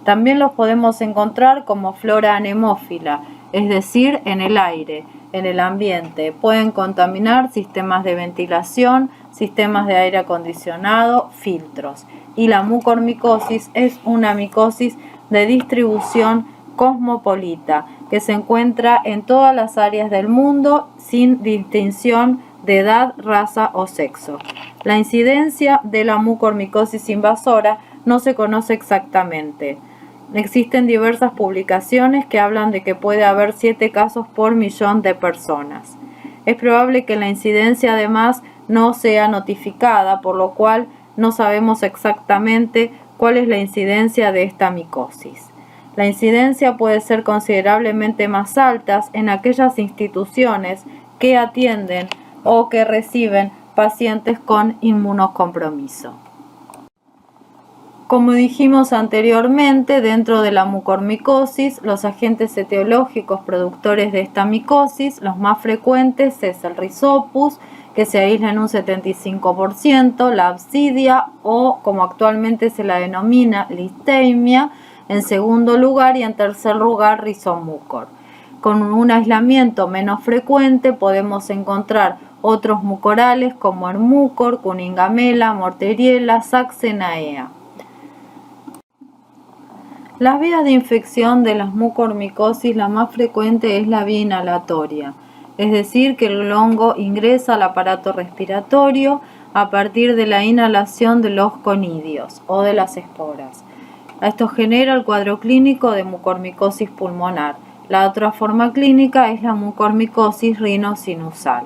También los podemos encontrar como flora anemófila, es decir, en el aire, en el ambiente. Pueden contaminar sistemas de ventilación, sistemas de aire acondicionado, filtros. Y la mucormicosis es una micosis de distribución cosmopolita que se encuentra en todas las áreas del mundo sin distinción de edad, raza o sexo. La incidencia de la mucormicosis invasora no se conoce exactamente. Existen diversas publicaciones que hablan de que puede haber 7 casos por millón de personas. Es probable que la incidencia además no sea notificada, por lo cual no sabemos exactamente cuál es la incidencia de esta micosis. La incidencia puede ser considerablemente más alta en aquellas instituciones que atienden o que reciben pacientes con inmunocompromiso. Como dijimos anteriormente, dentro de la mucormicosis, los agentes etiológicos productores de esta micosis, los más frecuentes es el Rhizopus, que se aísla en un 75%, la Absidia o, como actualmente se la denomina, Listemia, en segundo lugar, y en tercer lugar Rhizomucor. Con un aislamiento menos frecuente podemos encontrar otros mucorales como el Mucor, Cuningamela, Morteriella, Saxenaea. Las vías de infección de las mucormicosis, la más frecuente es la vía inhalatoria, es decir, que el hongo ingresa al aparato respiratorio a partir de la inhalación de los conidios o de las esporas. Esto genera el cuadro clínico de mucormicosis pulmonar. La otra forma clínica es la mucormicosis rinosinusal.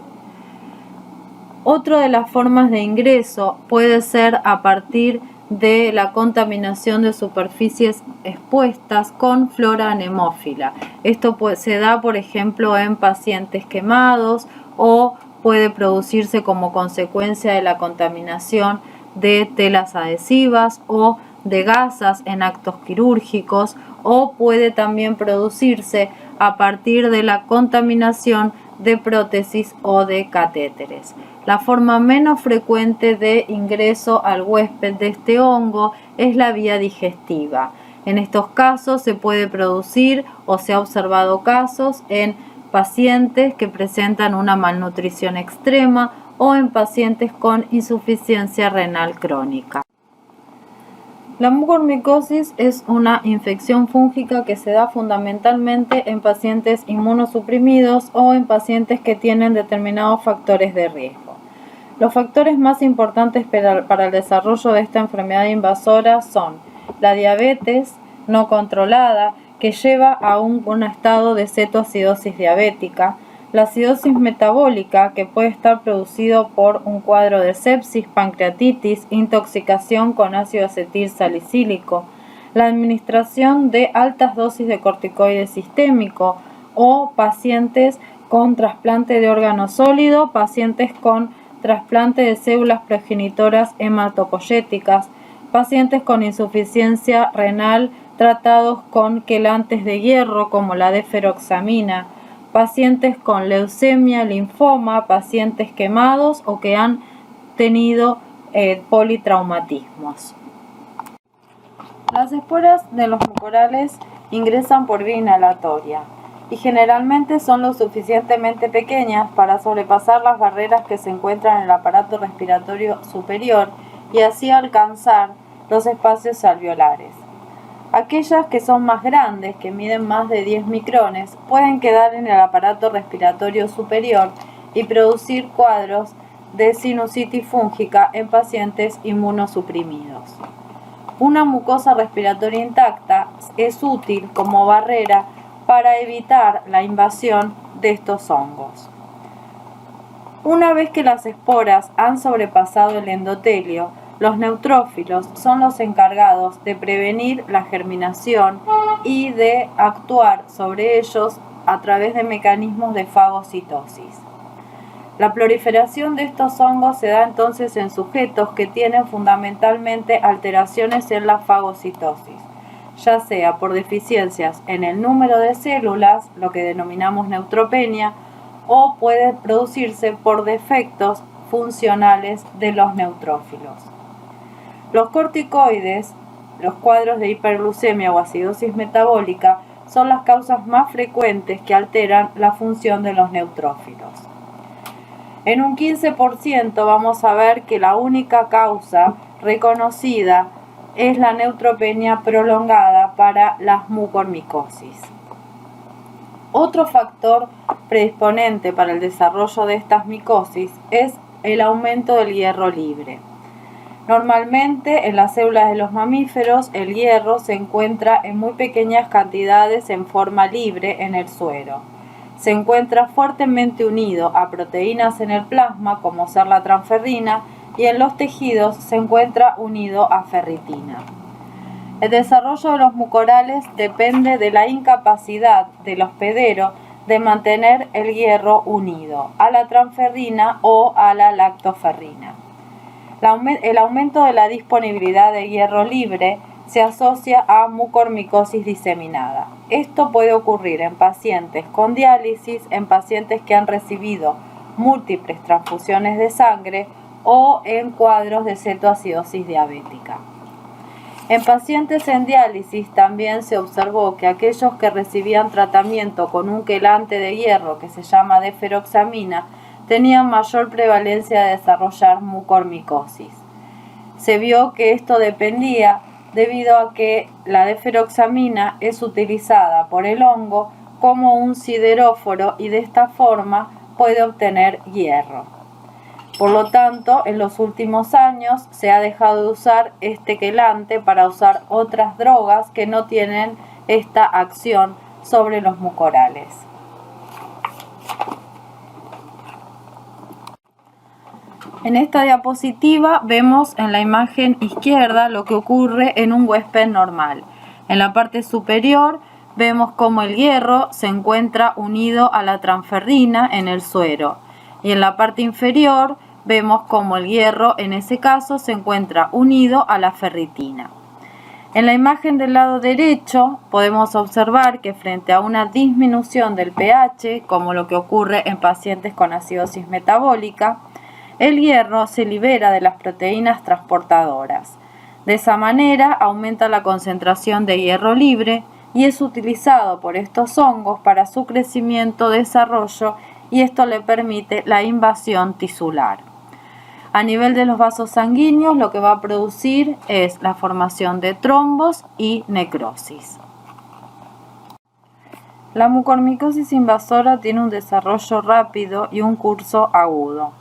Otra de las formas de ingreso puede ser a partir de la contaminación de superficies expuestas con flora anemófila. Esto se da, por ejemplo, en pacientes quemados o puede producirse como consecuencia de la contaminación de telas adhesivas o de gasas en actos quirúrgicos, o puede también producirse a partir de la contaminación de prótesis o de catéteres. La forma menos frecuente de ingreso al huésped de este hongo es la vía digestiva. En estos casos se puede producir o se ha observado casos en pacientes que presentan una malnutrición extrema o en pacientes con insuficiencia renal crónica. La mucormicosis es una infección fúngica que se da fundamentalmente en pacientes inmunosuprimidos o en pacientes que tienen determinados factores de riesgo. Los factores más importantes para el desarrollo de esta enfermedad invasora son la diabetes no controlada, que lleva a un estado de cetoacidosis diabética, la acidosis metabólica, que puede estar producido por un cuadro de sepsis, pancreatitis, intoxicación con ácido acetil salicílico, la administración de altas dosis de corticoide sistémico o pacientes con trasplante de órgano sólido, pacientes con trasplante de células progenitoras hematopoyéticas, pacientes con insuficiencia renal tratados con quelantes de hierro como la deferoxamina, pacientes con leucemia, linfoma, pacientes quemados o que han tenido politraumatismos. Las esporas de los mucorales ingresan por vía inhalatoria. y generalmente son lo suficientemente pequeñas para sobrepasar las barreras que se encuentran en el aparato respiratorio superior y así alcanzar los espacios alveolares. Aquellas que son más grandes, que miden más de 10 micrones, pueden quedar en el aparato respiratorio superior y producir cuadros de sinusitis fúngica en pacientes inmunosuprimidos. Una mucosa respiratoria intacta es útil como barrera para evitar la invasión de estos hongos. Una vez que las esporas han sobrepasado el endotelio, los neutrófilos son los encargados de prevenir la germinación y de actuar sobre ellos a través de mecanismos de fagocitosis. La proliferación de estos hongos se da entonces en sujetos que tienen fundamentalmente alteraciones en la fagocitosis, ya sea por deficiencias en el número de células, lo que denominamos neutropenia, o puede producirse por defectos funcionales de los neutrófilos. Los corticoides, los cuadros de hiperglucemia o acidosis metabólica, son las causas más frecuentes que alteran la función de los neutrófilos. En un 15% vamos a ver que la única causa reconocida es la neutropenia prolongada para las mucormicosis. Otro factor predisponente para el desarrollo de estas micosis es el aumento del hierro libre. Normalmente en las células de los mamíferos el hierro se encuentra en muy pequeñas cantidades en forma libre en el suero. Se encuentra fuertemente unido a proteínas en el plasma, como ser la transferrina, y en los tejidos se encuentra unido a ferritina. El desarrollo de los mucorales depende de la incapacidad del hospedero de mantener el hierro unido a la transferrina o a la lactoferrina. El aumento de la disponibilidad de hierro libre se asocia a mucormicosis diseminada. Esto puede ocurrir en pacientes con diálisis, en pacientes que han recibido múltiples transfusiones de sangre o en cuadros de cetoacidosis diabética. En pacientes en diálisis también se observó que aquellos que recibían tratamiento con un quelante de hierro que se llama deferoxamina tenían mayor prevalencia de desarrollar mucormicosis. Se vio que esto dependía debido a que la deferoxamina es utilizada por el hongo como un sideróforo y de esta forma puede obtener hierro. Por lo tanto, en los últimos años se ha dejado de usar este quelante para usar otras drogas que no tienen esta acción sobre los mucorales. En esta diapositiva vemos en la imagen izquierda lo que ocurre en un huésped normal. En la parte superior vemos cómo el hierro se encuentra unido a la transferrina en el suero. Y en la parte inferior vemos cómo el hierro en ese caso se encuentra unido a la ferritina. En la imagen del lado derecho podemos observar que frente a una disminución del pH, como lo que ocurre en pacientes con acidosis metabólica, el hierro se libera de las proteínas transportadoras. De esa manera aumenta la concentración de hierro libre y es utilizado por estos hongos para su crecimiento, desarrollo y esto le permite la invasión tisular. A nivel de los vasos sanguíneos lo que va a producir es la formación de trombos y necrosis. La mucormicosis invasora tiene un desarrollo rápido y un curso agudo.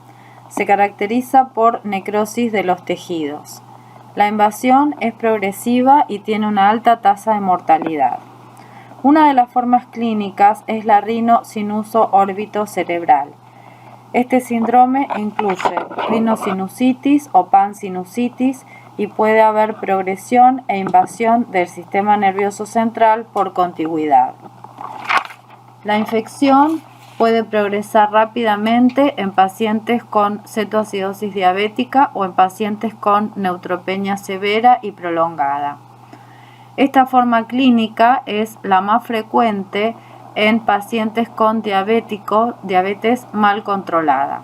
Se caracteriza por necrosis de los tejidos. La invasión es progresiva y tiene una alta tasa de mortalidad. Una de las formas clínicas es la rinosinuso órbito cerebral. Este síndrome incluye rinosinusitis o pansinusitis y puede haber progresión e invasión del sistema nervioso central por contigüidad. La infección puede progresar rápidamente en pacientes con cetoacidosis diabética o en pacientes con neutropenia severa y prolongada. Esta forma clínica es la más frecuente en pacientes con diabetes mal controlada.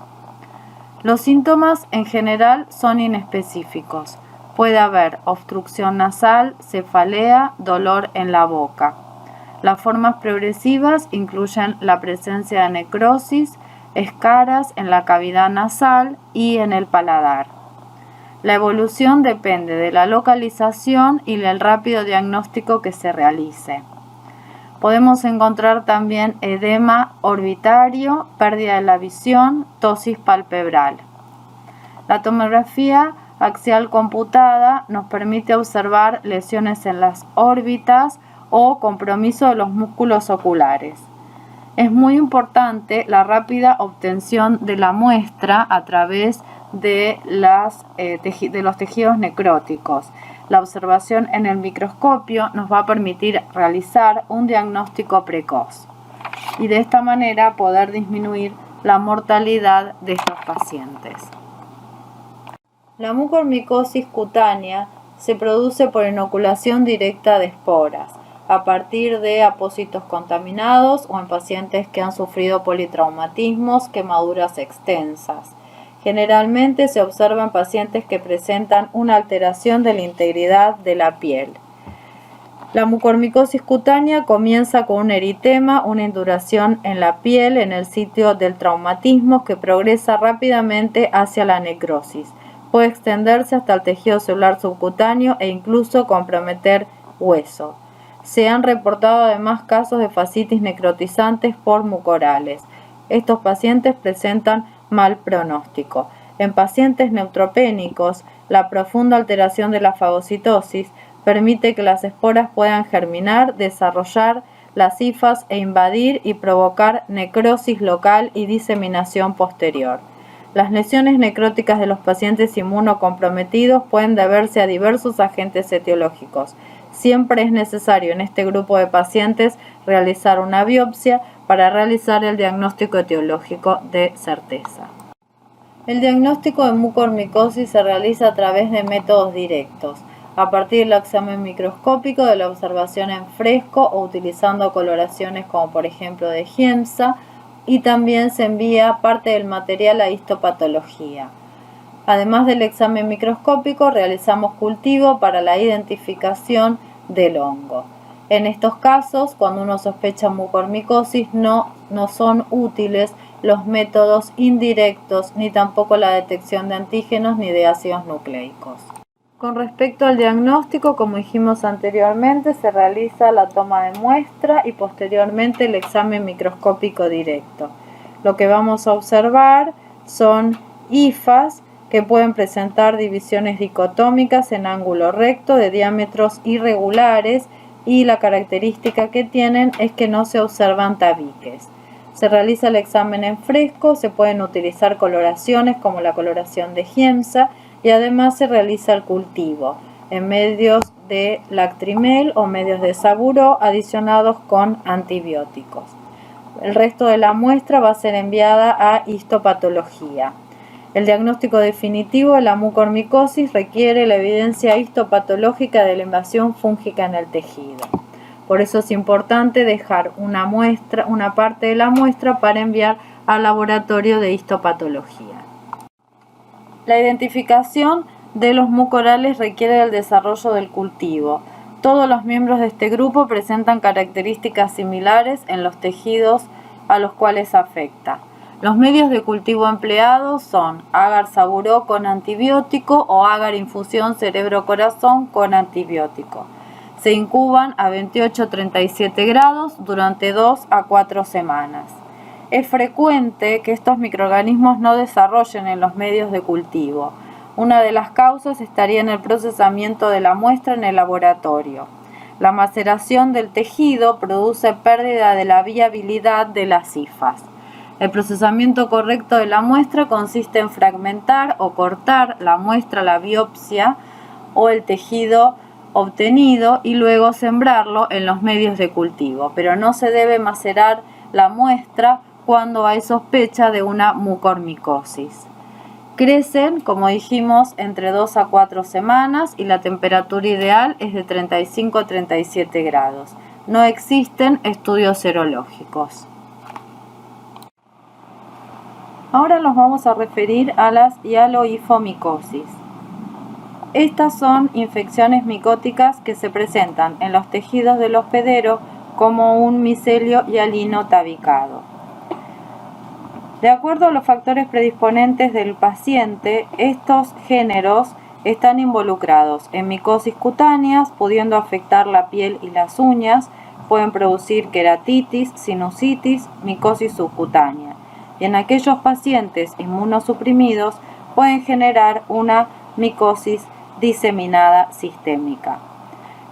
Los síntomas en general son inespecíficos. Puede haber obstrucción nasal, cefalea, dolor en la boca. Las formas progresivas incluyen la presencia de necrosis, escaras en la cavidad nasal y en el paladar. La evolución depende de la localización y del rápido diagnóstico que se realice. Podemos encontrar también edema orbitario, pérdida de la visión, ptosis palpebral. La tomografía axial computada nos permite observar lesiones en las órbitas o compromiso de los músculos oculares. Es muy importante la rápida obtención de la muestra a través de los tejidos necróticos. La observación en el microscopio nos va a permitir realizar un diagnóstico precoz y de esta manera poder disminuir la mortalidad de estos pacientes. La mucormicosis cutánea se produce por inoculación directa de esporas a partir de apósitos contaminados o en pacientes que han sufrido politraumatismos, quemaduras extensas. Generalmente se observa en pacientes que presentan una alteración de la integridad de la piel. La mucormicosis cutánea comienza con un eritema, una induración en la piel en el sitio del traumatismo que progresa rápidamente hacia la necrosis. Puede extenderse hasta el tejido celular subcutáneo e incluso comprometer hueso. Se han reportado además casos de fascitis necrotizantes por mucorales. Estos pacientes presentan mal pronóstico. En pacientes neutropénicos, la profunda alteración de la fagocitosis permite que las esporas puedan germinar, desarrollar las hifas e invadir y provocar necrosis local y diseminación posterior. Las lesiones necróticas de los pacientes inmunocomprometidos pueden deberse a diversos agentes etiológicos. Siempre es necesario en este grupo de pacientes realizar una biopsia para realizar el diagnóstico etiológico de certeza. El diagnóstico de mucormicosis se realiza a través de métodos directos, a partir del examen microscópico, de la observación en fresco o utilizando coloraciones como por ejemplo de Giemsa, y también se envía parte del material a histopatología. Además del examen microscópico, realizamos cultivo para la identificación del hongo. En estos casos, cuando uno sospecha mucormicosis, no son útiles los métodos indirectos, ni tampoco la detección de antígenos ni de ácidos nucleicos. Con respecto al diagnóstico, como dijimos anteriormente, se realiza la toma de muestra y posteriormente el examen microscópico directo. Lo que vamos a observar son hifas que pueden presentar divisiones dicotómicas en ángulo recto de diámetros irregulares y la característica que tienen es que no se observan tabiques. Se realiza el examen en fresco, se pueden utilizar coloraciones como la coloración de Giemsa y además se realiza el cultivo en medios de Lactrimel o medios de Saburó adicionados con antibióticos. El resto de la muestra va a ser enviada a histopatología. El diagnóstico definitivo de la mucormicosis requiere la evidencia histopatológica de la invasión fúngica en el tejido. Por eso es importante dejar una parte de la muestra para enviar al laboratorio de histopatología. La identificación de los mucorales requiere el desarrollo del cultivo. Todos los miembros de este grupo presentan características similares en los tejidos a los cuales afecta. Los medios de cultivo empleados son agar saburó con antibiótico o agar infusión cerebro-corazón con antibiótico. Se incuban a 28-37 grados durante 2 a 4 semanas. Es frecuente que estos microorganismos no desarrollen en los medios de cultivo. Una de las causas estaría en el procesamiento de la muestra en el laboratorio. La maceración del tejido produce pérdida de la viabilidad de las hifas. El procesamiento correcto de la muestra consiste en fragmentar o cortar la muestra, la biopsia o el tejido obtenido y luego sembrarlo en los medios de cultivo, pero no se debe macerar la muestra cuando hay sospecha de una mucormicosis. Crecen, como dijimos, entre 2 a 4 semanas y la temperatura ideal es de 35 a 37 grados. No existen estudios serológicos. Ahora nos vamos a referir a las hialohifomicosis. Estas son infecciones micóticas que se presentan en los tejidos del hospedero como un micelio hialino tabicado. De acuerdo a los factores predisponentes del paciente, estos géneros están involucrados en micosis cutáneas, pudiendo afectar la piel y las uñas, pueden producir queratitis, sinusitis, micosis subcutánea. Y en aquellos pacientes inmunosuprimidos pueden generar una micosis diseminada sistémica.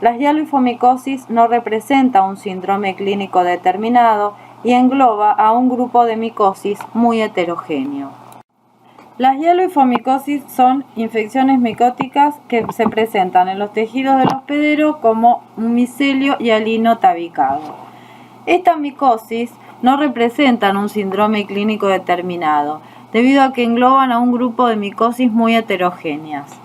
La hialoifomicosis no representa un síndrome clínico determinado y engloba a un grupo de micosis muy heterogéneo. Las hialoifomicosis son infecciones micóticas que se presentan en los tejidos del hospedero como un micelio hialino tabicado. Estas micosis no representan un síndrome clínico determinado, debido a que engloban a un grupo de micosis muy heterogéneas.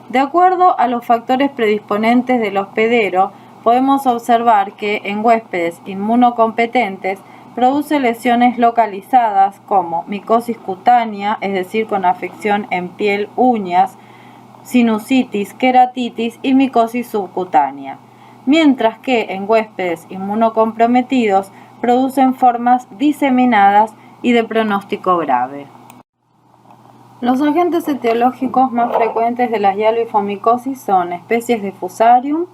De acuerdo a los factores predisponentes del hospedero, podemos observar que en huéspedes inmunocompetentes produce lesiones localizadas como micosis cutánea, es decir, con afección en piel, uñas, sinusitis, queratitis y micosis subcutánea, mientras que en huéspedes inmunocomprometidos producen formas diseminadas y de pronóstico grave. Los agentes etiológicos más frecuentes de la hialoifomicosis son especies de Fusarium,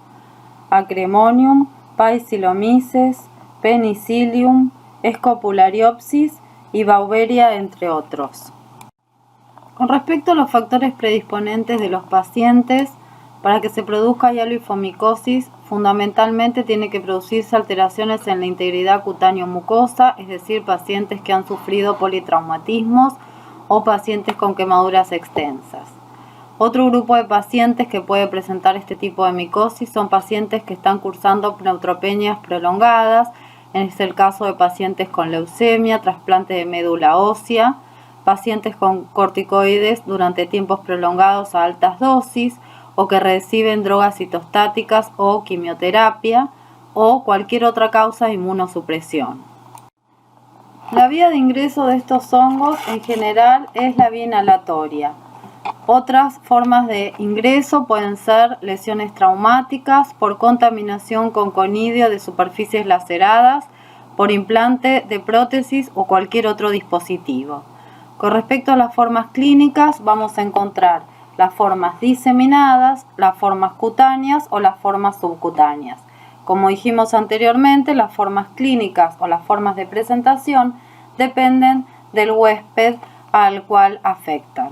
Acremonium, Paecilomyces, Penicillium, Scopulariopsis y Beauveria, entre otros. Con respecto a los factores predisponentes de los pacientes, para que se produzca hialoifomicosis, fundamentalmente tiene que producirse alteraciones en la integridad cutáneo-mucosa, es decir, pacientes que han sufrido politraumatismos o pacientes con quemaduras extensas. Otro grupo de pacientes que puede presentar este tipo de micosis son pacientes que están cursando neutropenias prolongadas. Es el caso de pacientes con leucemia, trasplante de médula ósea, pacientes con corticoides durante tiempos prolongados a altas dosis o que reciben drogas citostáticas o quimioterapia o cualquier otra causa de inmunosupresión. La vía de ingreso de estos hongos en general es la vía inhalatoria. Otras formas de ingreso pueden ser lesiones traumáticas por contaminación con conidio de superficies laceradas, por implante de prótesis o cualquier otro dispositivo. Con respecto a las formas clínicas, vamos a encontrar las formas diseminadas, las formas cutáneas o las formas subcutáneas. Como dijimos anteriormente, las formas clínicas o las formas de presentación dependen del huésped al cual afectan.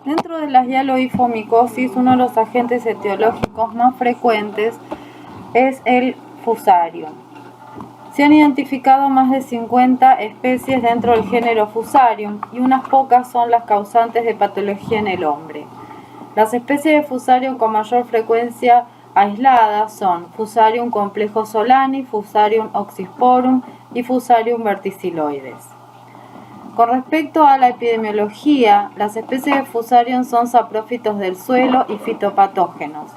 Dentro de la hialoifomicosis, uno de los agentes etiológicos más frecuentes es el Fusarium. Se han identificado más de 50 especies dentro del género Fusarium y unas pocas son las causantes de patología en el hombre. Las especies de Fusarium con mayor frecuencia aisladas son Fusarium complejo solani, Fusarium oxysporum y Fusarium verticiloides. Con respecto a la epidemiología, las especies de Fusarium son saprófitos del suelo y fitopatógenos.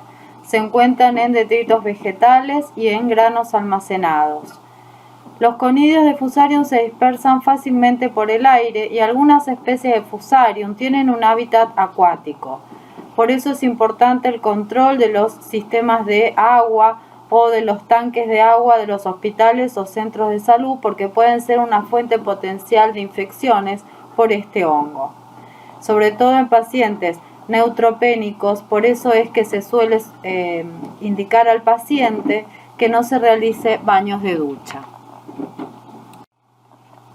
Se encuentran en detritos vegetales y en granos almacenados. Los conidios de Fusarium se dispersan fácilmente por el aire y algunas especies de Fusarium tienen un hábitat acuático. Por eso es importante el control de los sistemas de agua o de los tanques de agua de los hospitales o centros de salud, porque pueden ser una fuente potencial de infecciones por este hongo, sobre todo en pacientes neutropénicos. Por eso es que se suele indicar al paciente que no se realice baños de ducha.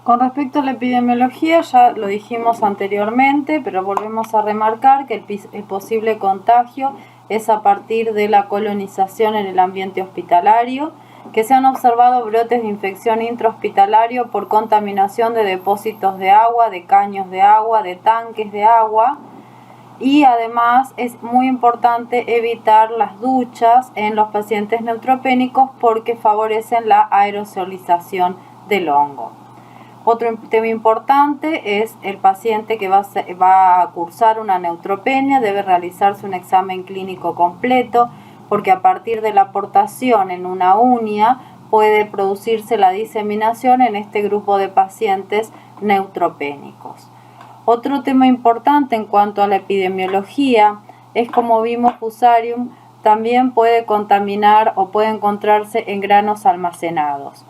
Con respecto a la epidemiología, ya lo dijimos anteriormente, pero volvemos a remarcar que el posible contagio es a partir de la colonización en el ambiente hospitalario, que se han observado brotes de infección intrahospitalario por contaminación de depósitos de agua, de caños de agua, de tanques de agua, y además es muy importante evitar las duchas en los pacientes neutropénicos porque favorecen la aerosolización del hongo. Otro tema importante es el paciente que va a cursar una neutropenia, debe realizarse un examen clínico completo, porque a partir de la aportación en una uña puede producirse la diseminación en este grupo de pacientes neutropénicos. Otro tema importante en cuanto a la epidemiología es, como vimos, Fusarium también puede contaminar o puede encontrarse en granos almacenados.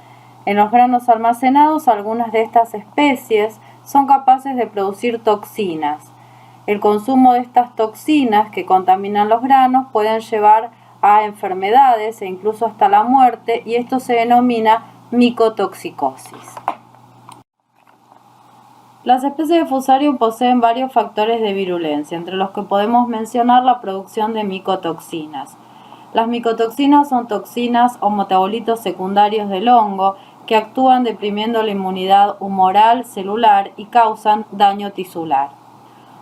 En los granos almacenados, algunas de estas especies son capaces de producir toxinas. El consumo de estas toxinas que contaminan los granos pueden llevar a enfermedades e incluso hasta la muerte, y esto se denomina micotoxicosis. Las especies de Fusarium poseen varios factores de virulencia, entre los que podemos mencionar la producción de micotoxinas. Las micotoxinas son toxinas o metabolitos secundarios del hongo que actúan deprimiendo la inmunidad humoral celular y causan daño tisular.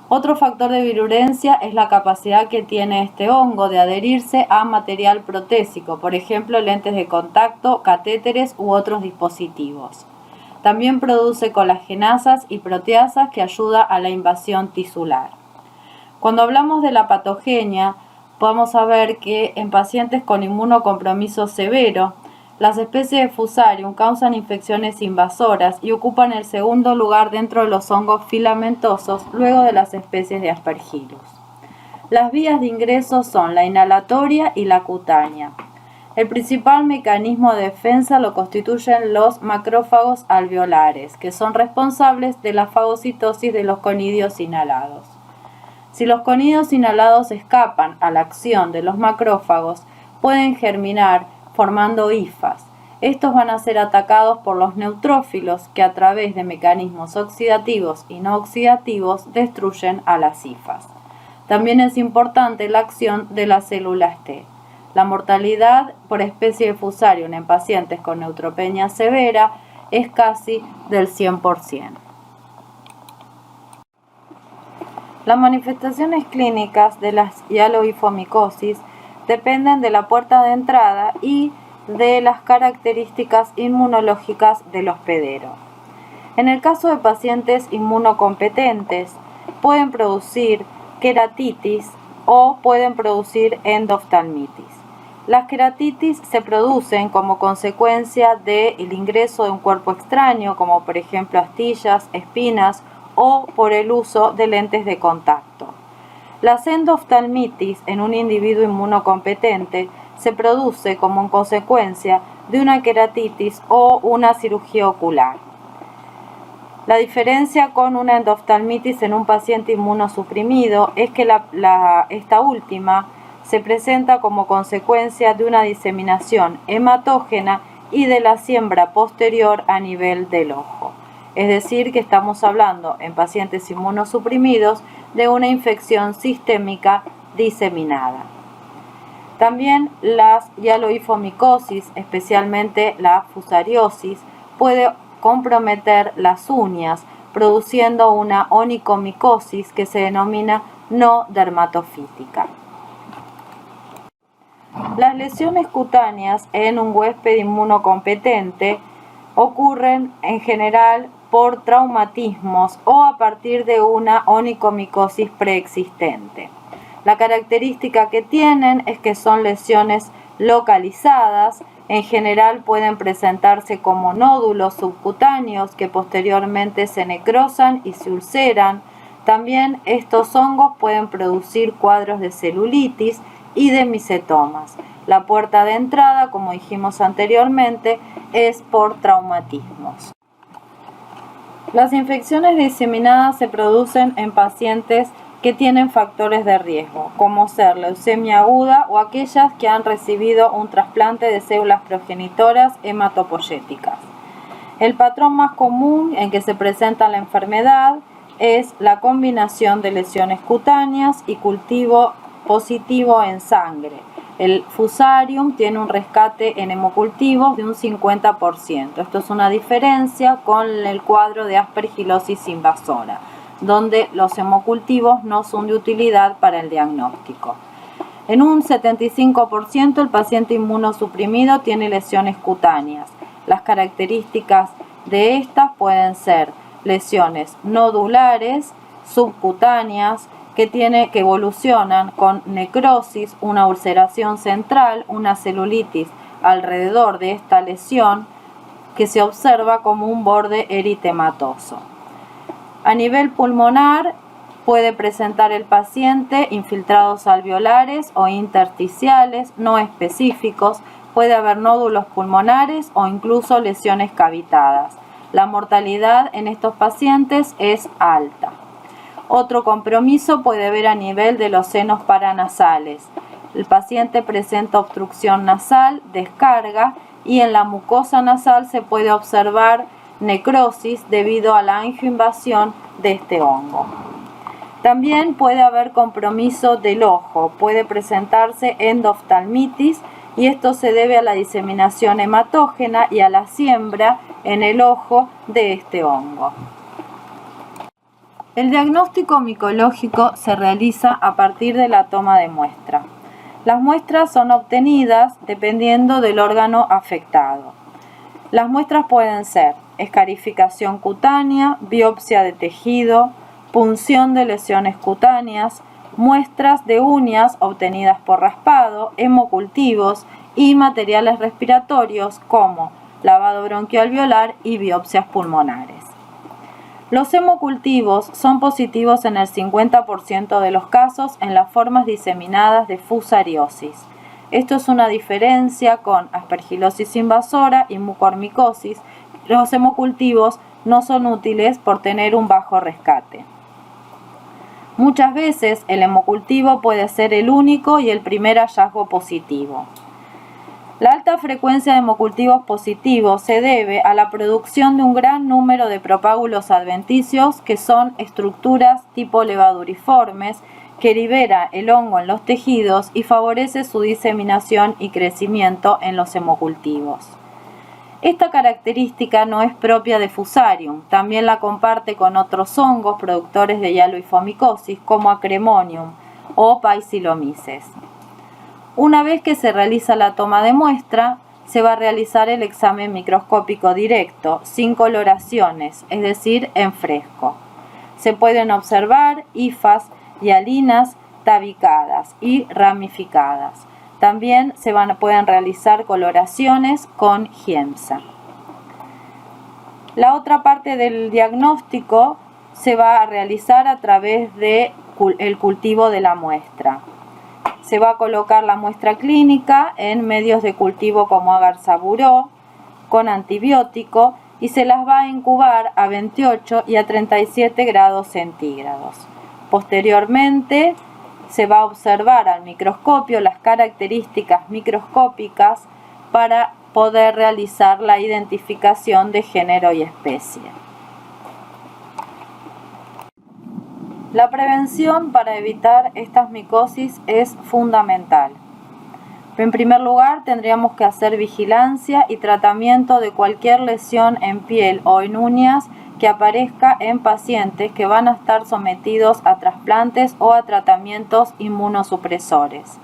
Otro factor de virulencia es la capacidad que tiene este hongo de adherirse a material protésico, por ejemplo, lentes de contacto, catéteres u otros dispositivos. También produce colagenasas y proteasas que ayudan a la invasión tisular. Cuando hablamos de la patogenia, podemos saber que en pacientes con inmunocompromiso severo, las especies de Fusarium causan infecciones invasoras y ocupan el segundo lugar dentro de los hongos filamentosos luego de las especies de Aspergillus. Las vías de ingreso son la inhalatoria y la cutánea. El principal mecanismo de defensa lo constituyen los macrófagos alveolares, que son responsables de la fagocitosis de los conidios inhalados. Si los conidios inhalados escapan a la acción de los macrófagos, pueden germinar formando hifas. Estos van a ser atacados por los neutrófilos que a través de mecanismos oxidativos y no oxidativos destruyen a las hifas. También es importante la acción de las células T. La mortalidad por especie de Fusarium en pacientes con neutropenia severa es casi del 100%. Las manifestaciones clínicas de la hialohifomicosis dependen de la puerta de entrada y de las características inmunológicas del hospedero. En el caso de pacientes inmunocompetentes, pueden producir queratitis o pueden producir endoftalmitis. Las queratitis se producen como consecuencia del ingreso de un cuerpo extraño, como por ejemplo astillas, espinas o por el uso de lentes de contacto. Las endoftalmitis en un individuo inmunocompetente se produce como consecuencia de una queratitis o una cirugía ocular. La diferencia con una endoftalmitis en un paciente inmunosuprimido es que esta última se presenta como consecuencia de una diseminación hematógena y de la siembra posterior a nivel del ojo. Es decir, que estamos hablando en pacientes inmunosuprimidos de una infección sistémica diseminada. También la hialohifomicosis, especialmente la fusariosis, puede comprometer las uñas, produciendo una onicomicosis que se denomina no dermatofítica. Las lesiones cutáneas en un huésped inmunocompetente ocurren en general por traumatismos o a partir de una onicomicosis preexistente. La característica que tienen es que son lesiones localizadas. En general pueden presentarse como nódulos subcutáneos que posteriormente se necrosan y se ulceran. También estos hongos pueden producir cuadros de celulitis y de misetomas. La puerta de entrada, como dijimos anteriormente, es por traumatismos. Las infecciones diseminadas se producen en pacientes que tienen factores de riesgo, como ser leucemia aguda o aquellas que han recibido un trasplante de células progenitoras hematopoyéticas. El patrón más común en que se presenta la enfermedad es la combinación de lesiones cutáneas y cultivo positivo en sangre. El Fusarium tiene un rescate en hemocultivos de un 50%. Esto es una diferencia con el cuadro de aspergilosis invasora, donde los hemocultivos no son de utilidad para el diagnóstico. En un 75% el paciente inmunosuprimido tiene lesiones cutáneas. Las características de estas pueden ser lesiones nodulares, subcutáneas, que evolucionan con necrosis, una ulceración central, una celulitis alrededor de esta lesión que se observa como un borde eritematoso. A nivel pulmonar Puede presentar el paciente infiltrados alveolares o intersticiales no específicos, puede haber nódulos pulmonares o incluso lesiones cavitadas. La mortalidad en estos pacientes es alta. Otro compromiso puede haber a nivel de los senos paranasales. El paciente presenta obstrucción nasal, descarga, y en la mucosa nasal se puede observar necrosis debido a la angioinvasión de este hongo. También puede haber compromiso del ojo, puede presentarse endoftalmitis, y esto se debe a la diseminación hematógena y a la siembra en el ojo de este hongo. El diagnóstico micológico se realiza a partir de la toma de muestra. Las muestras son obtenidas dependiendo del órgano afectado. Las muestras pueden ser escarificación cutánea, biopsia de tejido, punción de lesiones cutáneas, muestras de uñas obtenidas por raspado, hemocultivos y materiales respiratorios como lavado bronquialveolar y biopsias pulmonares. Los hemocultivos son positivos en el 50% de los casos en las formas diseminadas de fusariosis. Esto es una diferencia con aspergilosis invasora y mucormicosis. Los hemocultivos no son útiles por tener un bajo rescate. Muchas veces el hemocultivo puede ser el único y el primer hallazgo positivo. La alta frecuencia de hemocultivos positivos se debe a la producción de un gran número de propágulos adventicios, que son estructuras tipo levaduriformes que libera el hongo en los tejidos y favorece su diseminación y crecimiento en los hemocultivos. Esta característica no es propia de Fusarium, también la comparte con otros hongos productores de hialoifomicosis como Acremonium o Paecilomyces. Una vez que se realiza la toma de muestra, se va a realizar el examen microscópico directo, sin coloraciones, es decir, en fresco. Se pueden observar hifas, hialinas tabicadas y ramificadas. También pueden realizar coloraciones con Giemsa. La otra parte del diagnóstico se va a realizar a través del cultivo de la muestra. Se va a colocar la muestra clínica en medios de cultivo como agar saburó con antibiótico y se las va a incubar a 28 y a 37 grados centígrados. Posteriormente se va a observar al microscopio las características microscópicas para poder realizar la identificación de género y especie. La prevención para evitar estas micosis es fundamental. En primer lugar, tendríamos que hacer vigilancia y tratamiento de cualquier lesión en piel o en uñas que aparezca en pacientes que van a estar sometidos a trasplantes o a tratamientos inmunosupresores.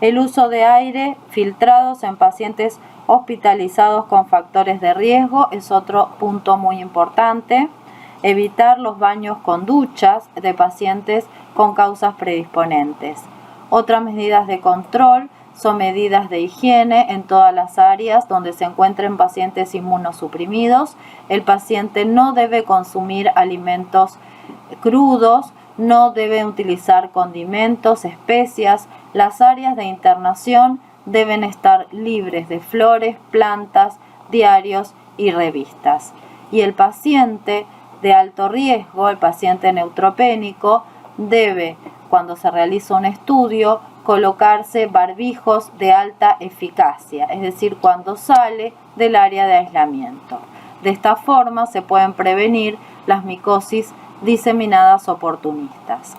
El uso de aire filtrados en pacientes hospitalizados con factores de riesgo es otro punto muy importante. Evitar los baños con duchas de pacientes con causas predisponentes. Otras medidas de control son medidas de higiene en todas las áreas donde se encuentren pacientes inmunosuprimidos. El paciente no debe consumir alimentos crudos, no debe utilizar condimentos, especias. Las áreas de internación deben estar libres de flores, plantas, diarios y revistas. Y el paciente de alto riesgo, el paciente neutropénico, debe, cuando se realiza un estudio, colocarse barbijos de alta eficacia, es decir, cuando sale del área de aislamiento. De esta forma se pueden prevenir las micosis diseminadas oportunistas.